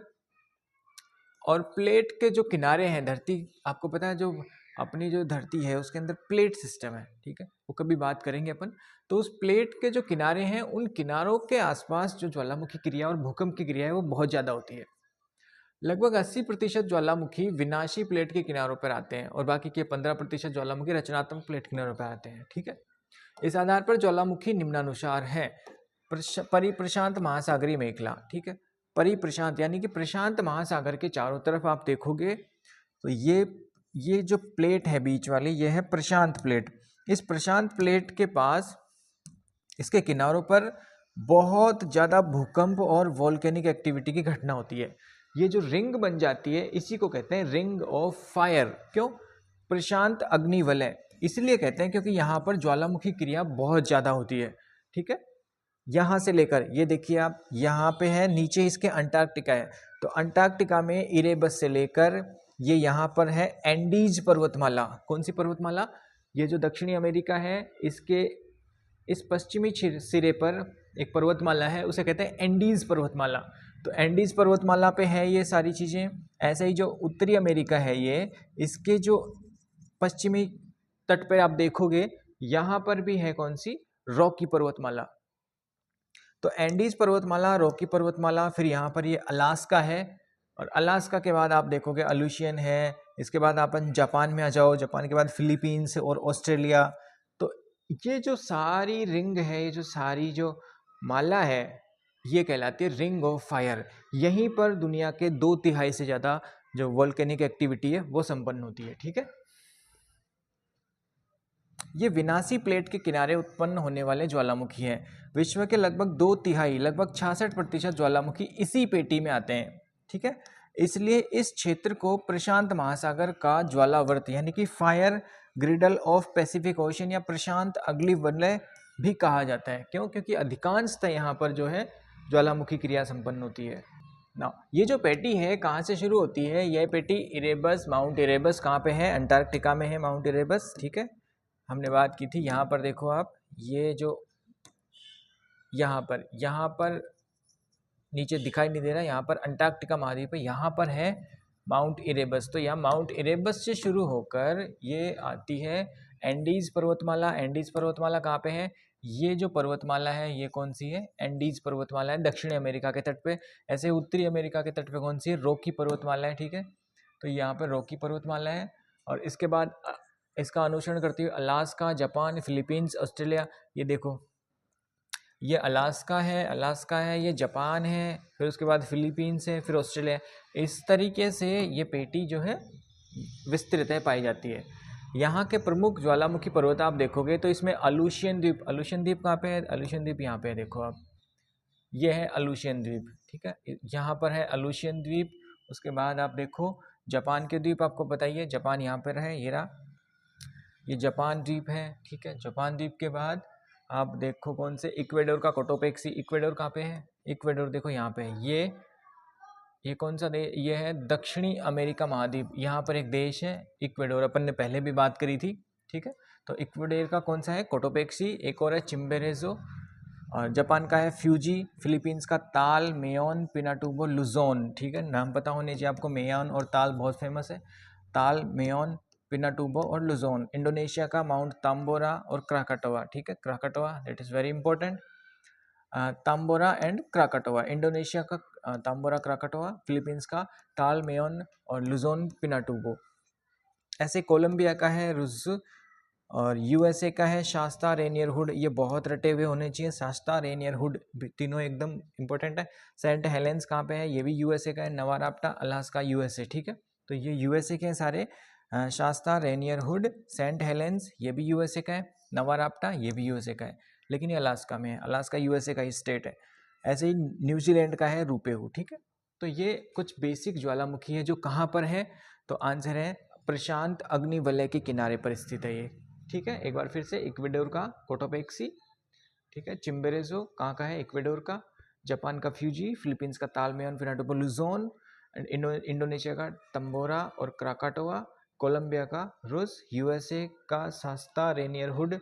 और प्लेट के जो किनारे हैं, धरती, आपको पता है जो अपनी जो धरती है उसके अंदर प्लेट सिस्टम है, ठीक है, वो कभी बात करेंगे अपन। तो उस प्लेट के जो किनारे हैं उन किनारों के आसपास जो ज्वालामुखी क्रिया और भूकंप की क्रिया है वो बहुत ज़्यादा होती है। लगभग 80% ज्वालामुखी विनाशी प्लेट के किनारों पर आते हैं और बाकी के 15% ज्वालामुखी रचनात्मक प्लेट किनारों पर आते हैं, ठीक है। इस आधार पर ज्वालामुखी निम्नानुसार है। परिप्रशांत महासागरीय मेखला, ठीक है, परिप्रशांत यानी कि प्रशांत महासागर के चारों तरफ आप देखोगे तो ये जो प्लेट है बीच वाली, ये है प्रशांत प्लेट। इस प्रशांत प्लेट के पास, इसके किनारों पर बहुत ज़्यादा भूकंप और वोल्केनिक एक्टिविटी की घटना होती है। ये जो रिंग बन जाती है इसी को कहते हैं रिंग ऑफ फायर। क्यों? प्रशांत अग्निवलय इसलिए कहते हैं क्योंकि यहाँ पर ज्वालामुखी क्रिया बहुत ज़्यादा होती है। ठीक है, यहाँ से लेकर ये देखिए आप, यहाँ पे है, नीचे इसके अंटार्कटिका है, तो अंटार्कटिका में इरेबस से लेकर ये यहाँ पर है एंडीज पर्वतमाला। कौन सी पर्वतमाला? ये जो दक्षिणी अमेरिका है इसके इस पश्चिमी सिरे पर एक पर्वतमाला है, उसे कहते हैं एंडीज पर्वतमाला। तो एंडीज पर्वतमाला पे है ये सारी चीज़ें। ऐसे ही जो उत्तरी अमेरिका है ये, इसके जो पश्चिमी तट पर आप देखोगे यहाँ पर भी है कौन सी? रॉकी पर्वतमाला। तो एंडीज पर्वतमाला, रॉकी पर्वतमाला, फिर यहाँ पर ये अलास्का है, और अलास्का के बाद आप देखोगे अल्यूशियन है। इसके बाद अपन जापान में आ जाओ, जापान के बाद फिलीपींस और ऑस्ट्रेलिया। तो ये जो सारी रिंग है, ये जो सारी जो माला है, ये कहलाती है रिंग ऑफ फायर। यहीं पर दुनिया के 2/3 से ज़्यादा जो वोल्केनिक एक्टिविटी है वो संपन्न होती है। ठीक है, ये विनाशी प्लेट के किनारे उत्पन्न होने वाले ज्वालामुखी हैं। विश्व के लगभग 2/3 लगभग 66% ज्वालामुखी इसी पेटी में आते हैं। ठीक है, इसलिए इस क्षेत्र को प्रशांत महासागर का ज्वालावर्त यानी कि फायर ग्रिडल ऑफ पैसिफिक ओशन या प्रशांत अग्निवलय भी कहा जाता है। क्यों? क्योंकि अधिकांशतः यहाँ पर जो है ज्वालामुखी क्रिया संपन्न होती है ना। ये जो पेटी है कहाँ से शुरू होती है? यह पेटी इरेबस, माउंट इरेबस कहाँ पे है? अंटार्कटिका में है माउंट इरेबस। ठीक है, हमने बात की थी। यहाँ पर देखो आप, ये जो यहाँ पर नीचे दिखाई नहीं दे रहा, यहाँ पर अंटार्कटिका महाद्वीप है, यहाँ पर है माउंट इरेबस। तो यहाँ माउंट इरेबस से शुरू होकर ये आती है एंडीज पर्वतमाला। एंडीज पर्वतमाला कहाँ पे है? ये जो पर्वतमाला है ये कौन सी है? एंडीज पर्वतमाला है, दक्षिणी अमेरिका के तट पे। ऐसे उत्तरी अमेरिका के तट पे कौन सी है? रॉकी पर्वतमाला है। ठीक है, तो यहाँ पर रॉकी पर्वतमाला है, और इसके बाद इसका अनुसरण करती हुई अलास्का, जापान, फिलीपींस, ऑस्ट्रेलिया। ये देखो, ये अलास्का है, ये जापान है, फिर उसके बाद फिलीपींस है, फिर ऑस्ट्रेलिया। इस तरीके से ये पेटी जो है विस्तृत है, पाई जाती है। यहाँ के प्रमुख ज्वालामुखी पर्वत आप देखोगे तो इसमें अल्यूशियन द्वीप। अल्यूशियन द्वीप कहाँ पे है? अल्यूशियन द्वीप यहाँ पे है, देखो आप, ये है अल्यूशियन द्वीप। ठीक है, यहाँ पर है अल्यूशियन द्वीप। उसके बाद आप देखो जापान के द्वीप, आपको बताइए जापान यहाँ पर है, ये रहा, ये जापान द्वीप है। ठीक है, जापान द्वीप के बाद आप देखो कौन से? इक्वेडोर का कोटोपेक्सी। इक्वेडोर कहाँ पे है? इक्वेडोर देखो यहाँ पे है, ये कौन सा देश? ये है दक्षिणी अमेरिका महाद्वीप। यहाँ पर एक देश है इक्वेडोर, अपन ने पहले भी बात करी थी। ठीक है, तो इक्वेडोर का कौन सा है? कोटोपेक्सी। एक और है चिम्बेरेजो, और जापान का है फ्यूजी। फिलीपींस का ताल, मेयोन, पिनाटुबो, लुजोन। ठीक है, नाम पता होने चाहिए आपको, मेयोन और ताल बहुत फेमस है। ताल, मेयोन, पिनाटुबो और लुजोन। इंडोनेशिया का माउंट ताम्बोरा और क्राकाटोआ। ठीक है, Krakatoa, that is very important. Tambora and Krakatoa, Indonesia का ताम्बोरा क्राकाटोआ, फिलीपींस का ताल, मेयोन और लुजोन, पिनाटुबो। ऐसे कोलंबिया का है रुज, और यूएसए का है शास्ता, रेनियर हुड। ये बहुत रटे हुए होने चाहिए, शास्ता, रेनियर हुड, तीनों एकदम इंपॉर्टेंट है। सेंट हेलेंस कहाँ पे है? ये भी यूएसए का है। नवाराप्टा, अलास्का, यूएसए। ठीक है, तो ये यूएसए के हैं सारे। शास्ता, रेनियर हुड, सेंट हेलेंस ये भी यूएसए का है, नवाराप्टा ये भी यूएसए का है, लेकिन ये अलास्का में है। अलास्का यूएसए का ही स्टेट है। ऐसे ही न्यूजीलैंड का है रूपेहू। ठीक है, तो ये कुछ बेसिक ज्वालामुखी है जो कहाँ पर है, तो आंसर है प्रशांत अग्निवलय के किनारे पर स्थित है ये। ठीक है, एक बार फिर से, इक्वेडोर का कोटोपेक्सी। ठीक है, चिम्बेरेजो कहाँ का है? इक्वेडोर का। जापान का फ्यूजी, फिलीपींस का तालमेयन, पिनाटुबो, लुजोन, इंडोनेशिया का तंबोरा और क्राकाटोआ, कोलंबिया का रुस, यूएसए का शास्ता, रेनियर हुड,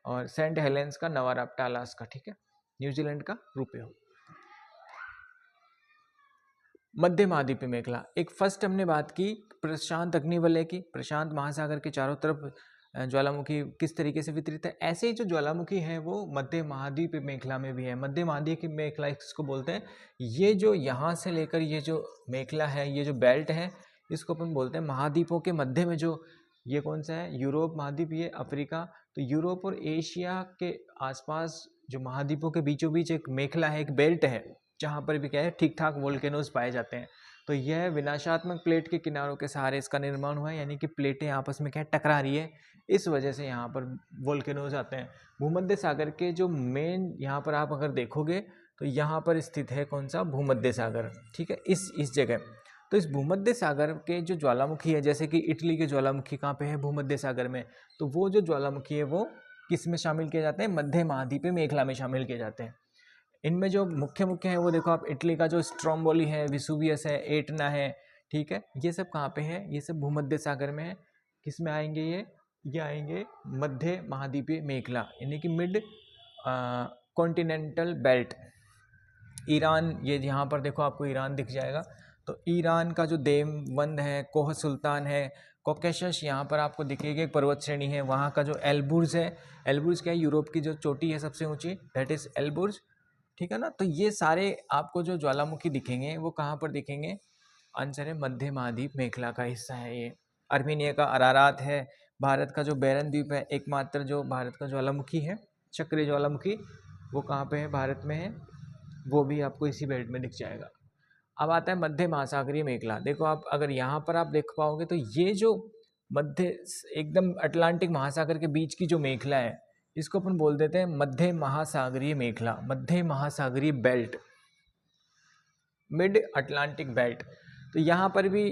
और सेंट हेलेंस का नवाराप्टा, अलास्का। ठीक है, न्यूजीलैंड का रूपेहू। मध्य महाद्वीपीय मेखला, एक फर्स्ट हमने बात की प्रशांत अग्निवलय की। प्रशांत महासागर के चारों तरफ ज्वालामुखी किस तरीके से वितरित है। ऐसे ही जो ज्वालामुखी है वो मध्य महाद्वीपीय मेखला में भी है। मध्य महाद्वीपीय मेखला इसको बोलते हैं। ये जो यहाँ से लेकर ये जो मेखला है, ये जो बेल्ट है, इसको अपन बोलते हैं महाद्वीपों के मध्य में जो ये कौन सा है? यूरोप महाद्वीप, ये अफ्रीका। तो यूरोप और एशिया के आसपास जो महाद्वीपों के बीचों बीच एक मेखला है, एक बेल्ट है, जहाँ पर भी क्या है ठीक ठाक वोल्केनोज पाए जाते हैं। तो यह विनाशात्मक प्लेट के किनारों के सहारे इसका निर्माण हुआ है, यानी कि प्लेटें आपस में क्या टकरा रही है, इस वजह से यहाँ पर वोल्केनोज आते हैं। भूमध्य सागर के जो मेन यहाँ पर आप अगर देखोगे तो यहाँ पर स्थित है कौन सा, भूमध्य सागर, ठीक है, इस जगह। तो इस भूमध्य सागर के जो ज्वालामुखी है, जैसे कि इटली के ज्वालामुखी कहाँ पे है, भूमध्य सागर में, तो वो जो ज्वालामुखी है वो किस में शामिल किए जाते हैं, मध्य महाद्वीपीय मेखला में शामिल किए जाते हैं। इनमें जो मुख्य मुख्य है वो देखो आप, इटली का जो स्ट्रोम्बोली है, विसुवियस है, एटना है, ठीक है, ये सब कहाँ पे है, ये सब भूमध्य सागर में है। किस में आएंगे ये आएंगे मध्य महाद्वीपीय मेखला, यानी कि मिड कॉन्टिनेंटल बेल्ट। ईरान, ये यहाँ पर देखो आपको ईरान दिख जाएगा, तो ईरान का जो देवबंद है, कोह सुल्तान है, कॉकेशस यहाँ पर आपको दिखेगी एक पर्वत श्रेणी है, वहाँ का जो एल्बुर्ज है, एल्बुर्ज क्या है, यूरोप की जो चोटी है सबसे ऊंची, दैट इज एल्बुर्ज, ठीक है ना। तो ये सारे आपको जो ज्वालामुखी दिखेंगे वो कहाँ पर दिखेंगे, आंसर है मध्य महाद्वीप मेखला का हिस्सा है ये। अर्मीनिया का अरारात है, भारत का जो बैरन द्वीप है, एकमात्र जो भारत का ज्वालामुखी है, चक्रीय ज्वालामुखी, वो कहाँ पे है, भारत में है, वो भी आपको इसी बेल्ट में दिख जाएगा। अब आता है मध्य महासागरीय मेखला। देखो आप अगर यहाँ पर आप देख पाओगे तो ये जो मध्य एकदम अटलांटिक महासागर के बीच की जो मेखला है, इसको अपन बोल देते हैं मध्य महासागरीय मेखला, मध्य महासागरीय बेल्ट, मिड अटलांटिक बेल्ट। तो यहाँ पर भी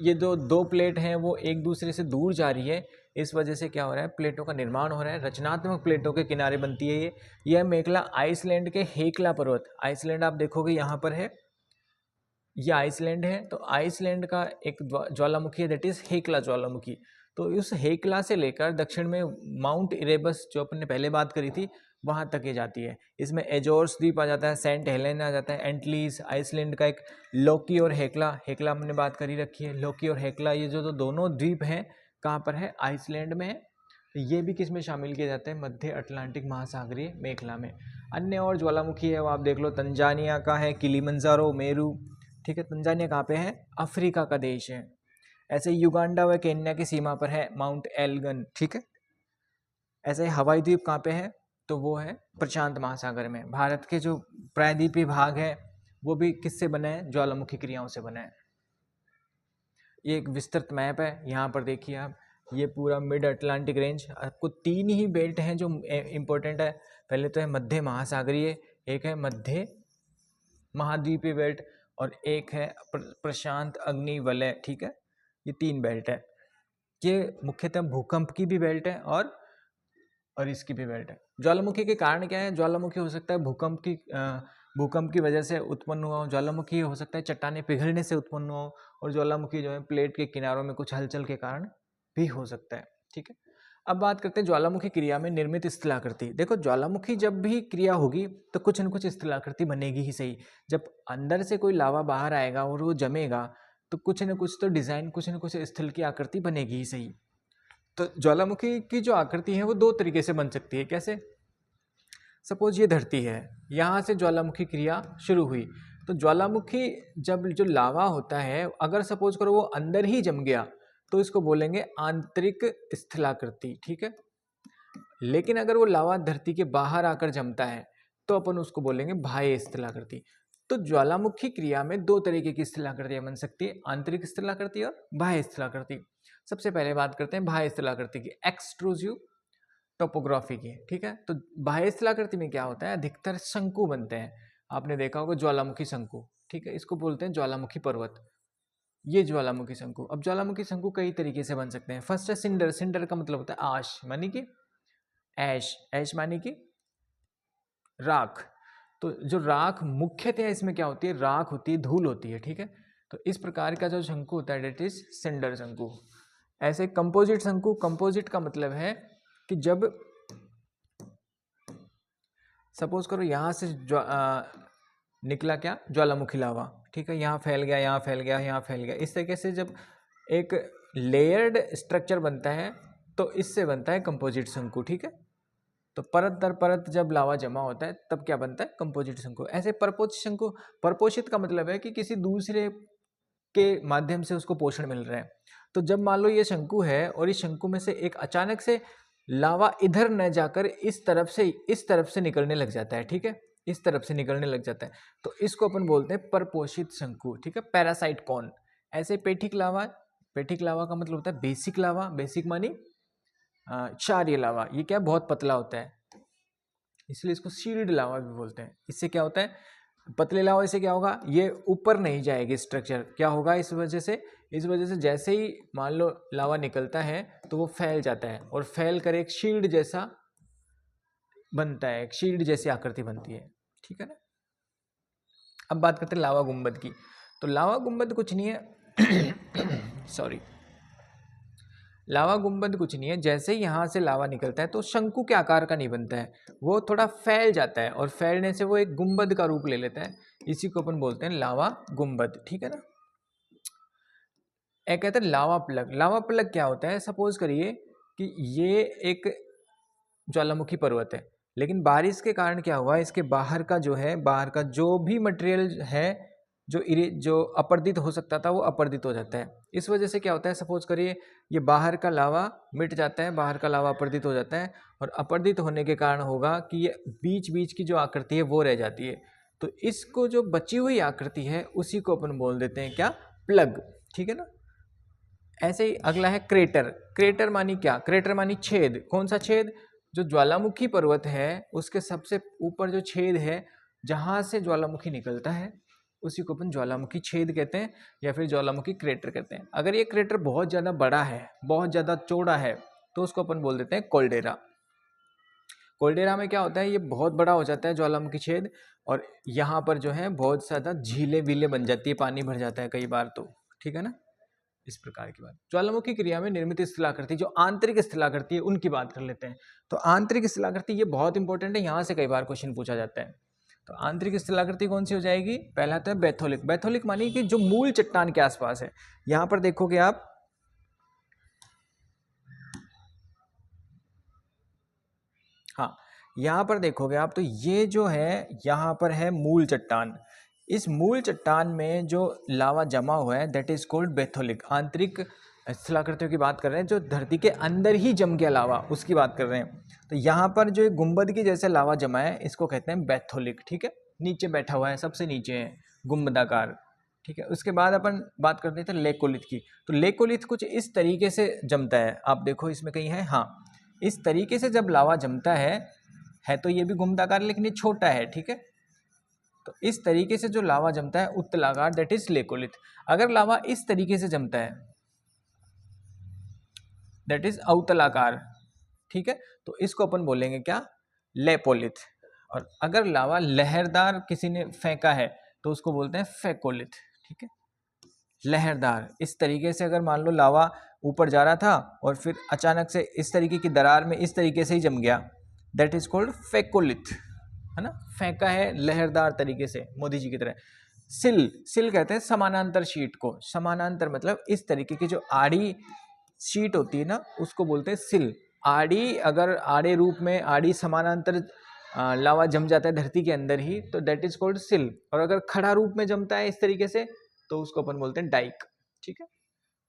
ये जो दो प्लेट हैं वो एक दूसरे से दूर जा रही है, इस वजह से क्या हो रहा है, प्लेटों का निर्माण हो रहा है, रचनात्मक प्लेटों के किनारे बनती है यह मेखला आइसलैंड के हेकला पर्वत, आइसलैंड आप देखोगे यहाँ पर है, ये आइसलैंड है, तो आइसलैंड का एक ज्वालामुखी है, दैट इज हेकला ज्वालामुखी। तो उस हेकला से लेकर दक्षिण में माउंट इरेबस जो अपन ने पहले बात करी थी वहाँ तक ये जाती है। इसमें एजोर्स द्वीप आ जाता है, सेंट हेलेन आ जाता है, एंटलीज, आइसलैंड का एक लोकी और हेकला, हेकला हमने बात करी रखी है, लोकी और हेकला ये जो दोनों द्वीप हैं कहाँ पर है, आइसलैंड में है। तो ये भी किस में शामिल किए जाते हैं, मध्य अटलांटिक महासागरीय मेखला में। अन्य और ज्वालामुखी है वो आप देख लो, तंजानिया का है किलिमंजारो, मेरू, ठीक है, तंजानिया कहाँ पे है, अफ्रीका का देश है। ऐसे युगांडा व केन्या की सीमा पर है माउंट एल्गन, ठीक है। ऐसे हवाई द्वीप कहाँ पे है, तो वो है प्रशांत महासागर में। भारत के जो प्रायद्वीपीय भाग है वो भी किससे बने हैं, ज्वालामुखी क्रियाओं से बने हैं। ये एक विस्तृत मैप है, यहाँ पर देखिए आप, ये पूरा मिड अटलांटिक रेंज, आपको तीन ही बेल्ट हैं जो इम्पोर्टेंट है। पहले तो है मध्य महासागरीय, एक है मध्य महाद्वीपीय बेल्ट, और एक है प्रशांत अग्नि वलय, ठीक है। ये तीन बेल्ट है, ये मुख्यतः भूकंप की भी बेल्ट है और इसकी भी बेल्ट है। ज्वालामुखी के कारण क्या है, ज्वालामुखी हो सकता है भूकंप की वजह से उत्पन्न हुआ हो, ज्वालामुखी हो सकता है चट्टानें पिघलने से उत्पन्न हुआ हो, और ज्वालामुखी जो है प्लेट के किनारों में कुछ हलचल के कारण भी हो सकता है, ठीक है। अब बात करते हैं ज्वालामुखी क्रिया में निर्मित स्थलाकृति। देखो ज्वालामुखी जब भी क्रिया होगी तो कुछ न कुछ स्थलाकृति बनेगी ही सही। जब अंदर से कोई लावा बाहर आएगा और वो जमेगा तो कुछ न कुछ तो डिजाइन, कुछ न कुछ स्थल की आकृति बनेगी ही सही। तो ज्वालामुखी की जो आकृति है वो दो तरीके से बन सकती है। कैसे, सपोज ये धरती है, यहाँ से ज्वालामुखी क्रिया शुरू हुई, तो ज्वालामुखी जब जो लावा होता है अगर सपोज करो वो अंदर ही जम गया तो इसको बोलेंगे आंतरिक स्थलाकृति, ठीक है। लेकिन अगर वो लावा धरती के बाहर आकर जमता है तो अपन उसको बोलेंगे बाह्य स्थलाकृति। तो ज्वालामुखी क्रिया में दो तरीके की स्थलाकृतियां बन सकती है, आंतरिक स्थलाकृति और बाह्य स्थलाकृति। सबसे पहले बात करते हैं बाह्य स्थलाकृति की, एक्सट्रूसिव टोपोग्राफी की, ठीक है। तो बाह्य स्थलाकृति में क्या होता है, अधिकतर शंकु बनते हैं, आपने देखा होगा ज्वालामुखी शंकु, ठीक है, इसको बोलते हैं ज्वालामुखी पर्वत, ये ज्वालामुखी शंकु। अब ज्वालामुखी शंकु कई तरीके से बन सकते हैं। फर्स्ट है सिंडर, सिंडर का मतलब होता है आश, मानी कि ऐश, ऐश मानी कि राख। तो जो राख मुख्यतः इसमें क्या होती है, राख होती है, धूल होती है, ठीक है। तो इस प्रकार का जो शंकु होता है डेट इज सिंडर शंकु। ऐसे कंपोजिट शंकु, कंपोजिट का मतलब है कि जब सपोज करो यहाँ से निकला क्या, ज्वालामुखी लावा, ठीक है, यहाँ फैल गया, यहाँ फैल गया, यहाँ फैल गया, इस तरीके से जब एक लेयर्ड स्ट्रक्चर बनता है तो इससे बनता है कंपोजिट शंकु, ठीक है। तो परत दर परत जब लावा जमा होता है तब क्या बनता है, कंपोजिट शंकु। ऐसे परपोषित शंकु, परपोषित का मतलब है कि किसी दूसरे के माध्यम से उसको पोषण मिल रहा है। तो जब मान लो ये शंकु है और इस शंकु में से एक अचानक से लावा इधर न जाकर इस तरफ से निकलने लग जाता है, ठीक है, इस तरफ से निकलने लग जाता है, तो इसको अपन बोलते हैं परपोषित शंकु, ठीक है। Parasite cone. ऐसे पेटिक लावा, पेटिक लावा का मतलब होता है बेसिक लावा, बेसिक मानी क्षारीय लावा, ये क्या बहुत पतला होता है, इसलिए इसको शील्ड लावा भी बोलते हैं। इससे क्या होता है, पतले लावा से क्या होगा, ये ऊपर नहीं जाएगी स्ट्रक्चर, क्या होगा इस वजह से, इस वजह से जैसे ही मान लो लावा निकलता है तो वो फैल जाता है, और फैल कर एक शील्ड जैसा बनता है, एक शील्ड जैसी आकृति बनती है, ठीक है ना। अब बात करते हैं लावा गुंबद की। तो लावा गुंबद कुछ नहीं है सॉरी, लावा गुंबद कुछ नहीं है, जैसे ही यहाँ से लावा निकलता है तो शंकु के आकार का नहीं बनता है, वो थोड़ा फैल जाता है, और फैलने से वो एक गुंबद का रूप ले लेता है, इसी को अपन बोलते हैं लावा गुंबद, ठीक है ना। एक कहते हैं लावा प्लग। लावा प्लग क्या होता है, सपोज करिए कि ये एक ज्वालामुखी पर्वत है, लेकिन बारिश के कारण क्या हुआ, इसके बाहर का जो है, बाहर का जो भी मटेरियल है जो अपर्दित हो सकता था वो अपर्दित हो जाता है। इस वजह से क्या होता है, सपोज करिए ये बाहर का लावा मिट जाता है, बाहर का लावा अपर्दित हो जाता है, और अपर्दित होने के कारण होगा कि ये बीच बीच की जो आकृति है वो रह जाती है, तो इसको जो बची हुई आकृति है उसी को अपन बोल देते हैं क्या, प्लग, ठीक है ना। ऐसे ही अगला है क्रेटर। क्रेटर मानी क्या, क्रेटर मानी छेद। कौन सा छेद, जो ज्वालामुखी पर्वत है उसके सबसे ऊपर जो छेद है जहां से ज्वालामुखी निकलता है उसी को अपन ज्वालामुखी छेद कहते हैं, या फिर ज्वालामुखी क्रेटर कहते हैं। अगर ये क्रेटर बहुत ज़्यादा बड़ा है, बहुत ज़्यादा चौड़ा है, तो उसको अपन बोल देते हैं कोल्डेरा। कोल्डेरा में क्या होता है, ये बहुत बड़ा हो जाता है ज्वालामुखी छेद, और यहाँ पर जो है बहुत ज़्यादा झीलें वीलें बन जाती है, पानी भर जाता है कई बार, तो ठीक है ना। इस प्रकार की बात। ज्वालामुखी क्रिया में निर्मित स्थलाकृति, जो आंतरिक स्थलाकृति है उनकी बात कर लेते हैं। तो आंतरिक स्थलाकृति ये बहुत इंपॉर्टेंट है, यहाँ से कई बार क्वेश्चन पूछा जाता है। तो आंतरिक स्थलाकृति कौन सी हो जाएगी, पहला तो है बैथोलिक। बैथोलिक मानी कि जो मूल चट्टान के आसपास है। यहाँ पर देखोगे आप, हाँ यहाँ पर देखोगे आप, तो ये जो है यहाँ पर है मूल चट्टान। इस मूल चट्टान में जो लावा जमा हुआ है दैट इज कॉल्ड बैथोलिक। आंतरिक स्थलाकृतियों की बात कर रहे हैं, जो धरती के अंदर ही जम गया लावा, उसकी बात कर रहे हैं। तो यहाँ पर जो गुंबद की जैसे लावा जमा है इसको कहते हैं बैथोलिक, ठीक है। नीचे बैठा हुआ है, सबसे नीचे है, गुंबदाकार, ठीक है। उसके बाद अपन बात करते थे लेकोलिथ की। तो लेकोलिथ कुछ इस तरीके से जमता है, आप देखो इसमें कहीं है, हाँ इस तरीके से जब लावा जमता है तो ये भी गुंबदाकार लेकिन ये छोटा है, ठीक है। तो इस तरीके से जो लावा जमता है उत्तलाकार, दैट इज लेकोलिथ। अगर लावा इस तरीके से जमता है दैट इज अवतलाकार, ठीक है, तो इसको अपन बोलेंगे क्या, लेपोलिथ। और अगर लावा लहरदार किसी ने फेंका है तो उसको बोलते हैं फेकोलिथ, ठीक है। लहरदार, इस तरीके से अगर मान लो लावा ऊपर जा रहा था और फिर अचानक से इस तरीके की दरार में इस तरीके से ही जम गया, दैट इज कॉल्ड फेकोलिथ, है ना। फेंका है लहरदार तरीके से, मोदी जी की तरह। सिल, सिल कहते हैं समानांतर शीट को। समानांतर मतलब इस तरीके की जो आड़ी शीट होती है ना उसको बोलते हैं सिल। आड़ी, अगर आड़े रूप में आड़ी समानांतर लावा जम जाता है धरती के अंदर ही तो दैट इज कॉल्ड सिल। और अगर खड़ा रूप में जमता है इस तरीके से तो उसको अपन बोलते हैं डाइक, ठीक है।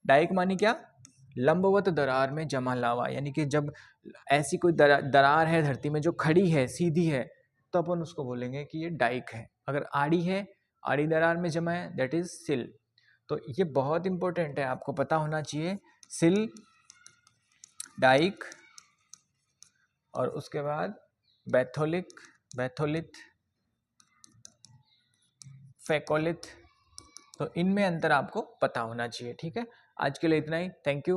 डाइक मानी क्या, लंबवत दरार में जमा लावा, यानी कि जब ऐसी कोई दरार है धरती में जो खड़ी है, सीधी है, तो अपन उसको बोलेंगे कि ये डाइक है। अगर आड़ी है, आड़ी दरार में जमा है, दैट इज सिल। तो ये बहुत इंपॉर्टेंट है, आपको पता होना चाहिए। सिल, डाइक, और उसके बाद बैथोलिक, बैथोलिथ, फेकोलिथ, तो इनमें अंतर आपको पता होना चाहिए, ठीक है। आज के लिए इतना ही, थैंक यू।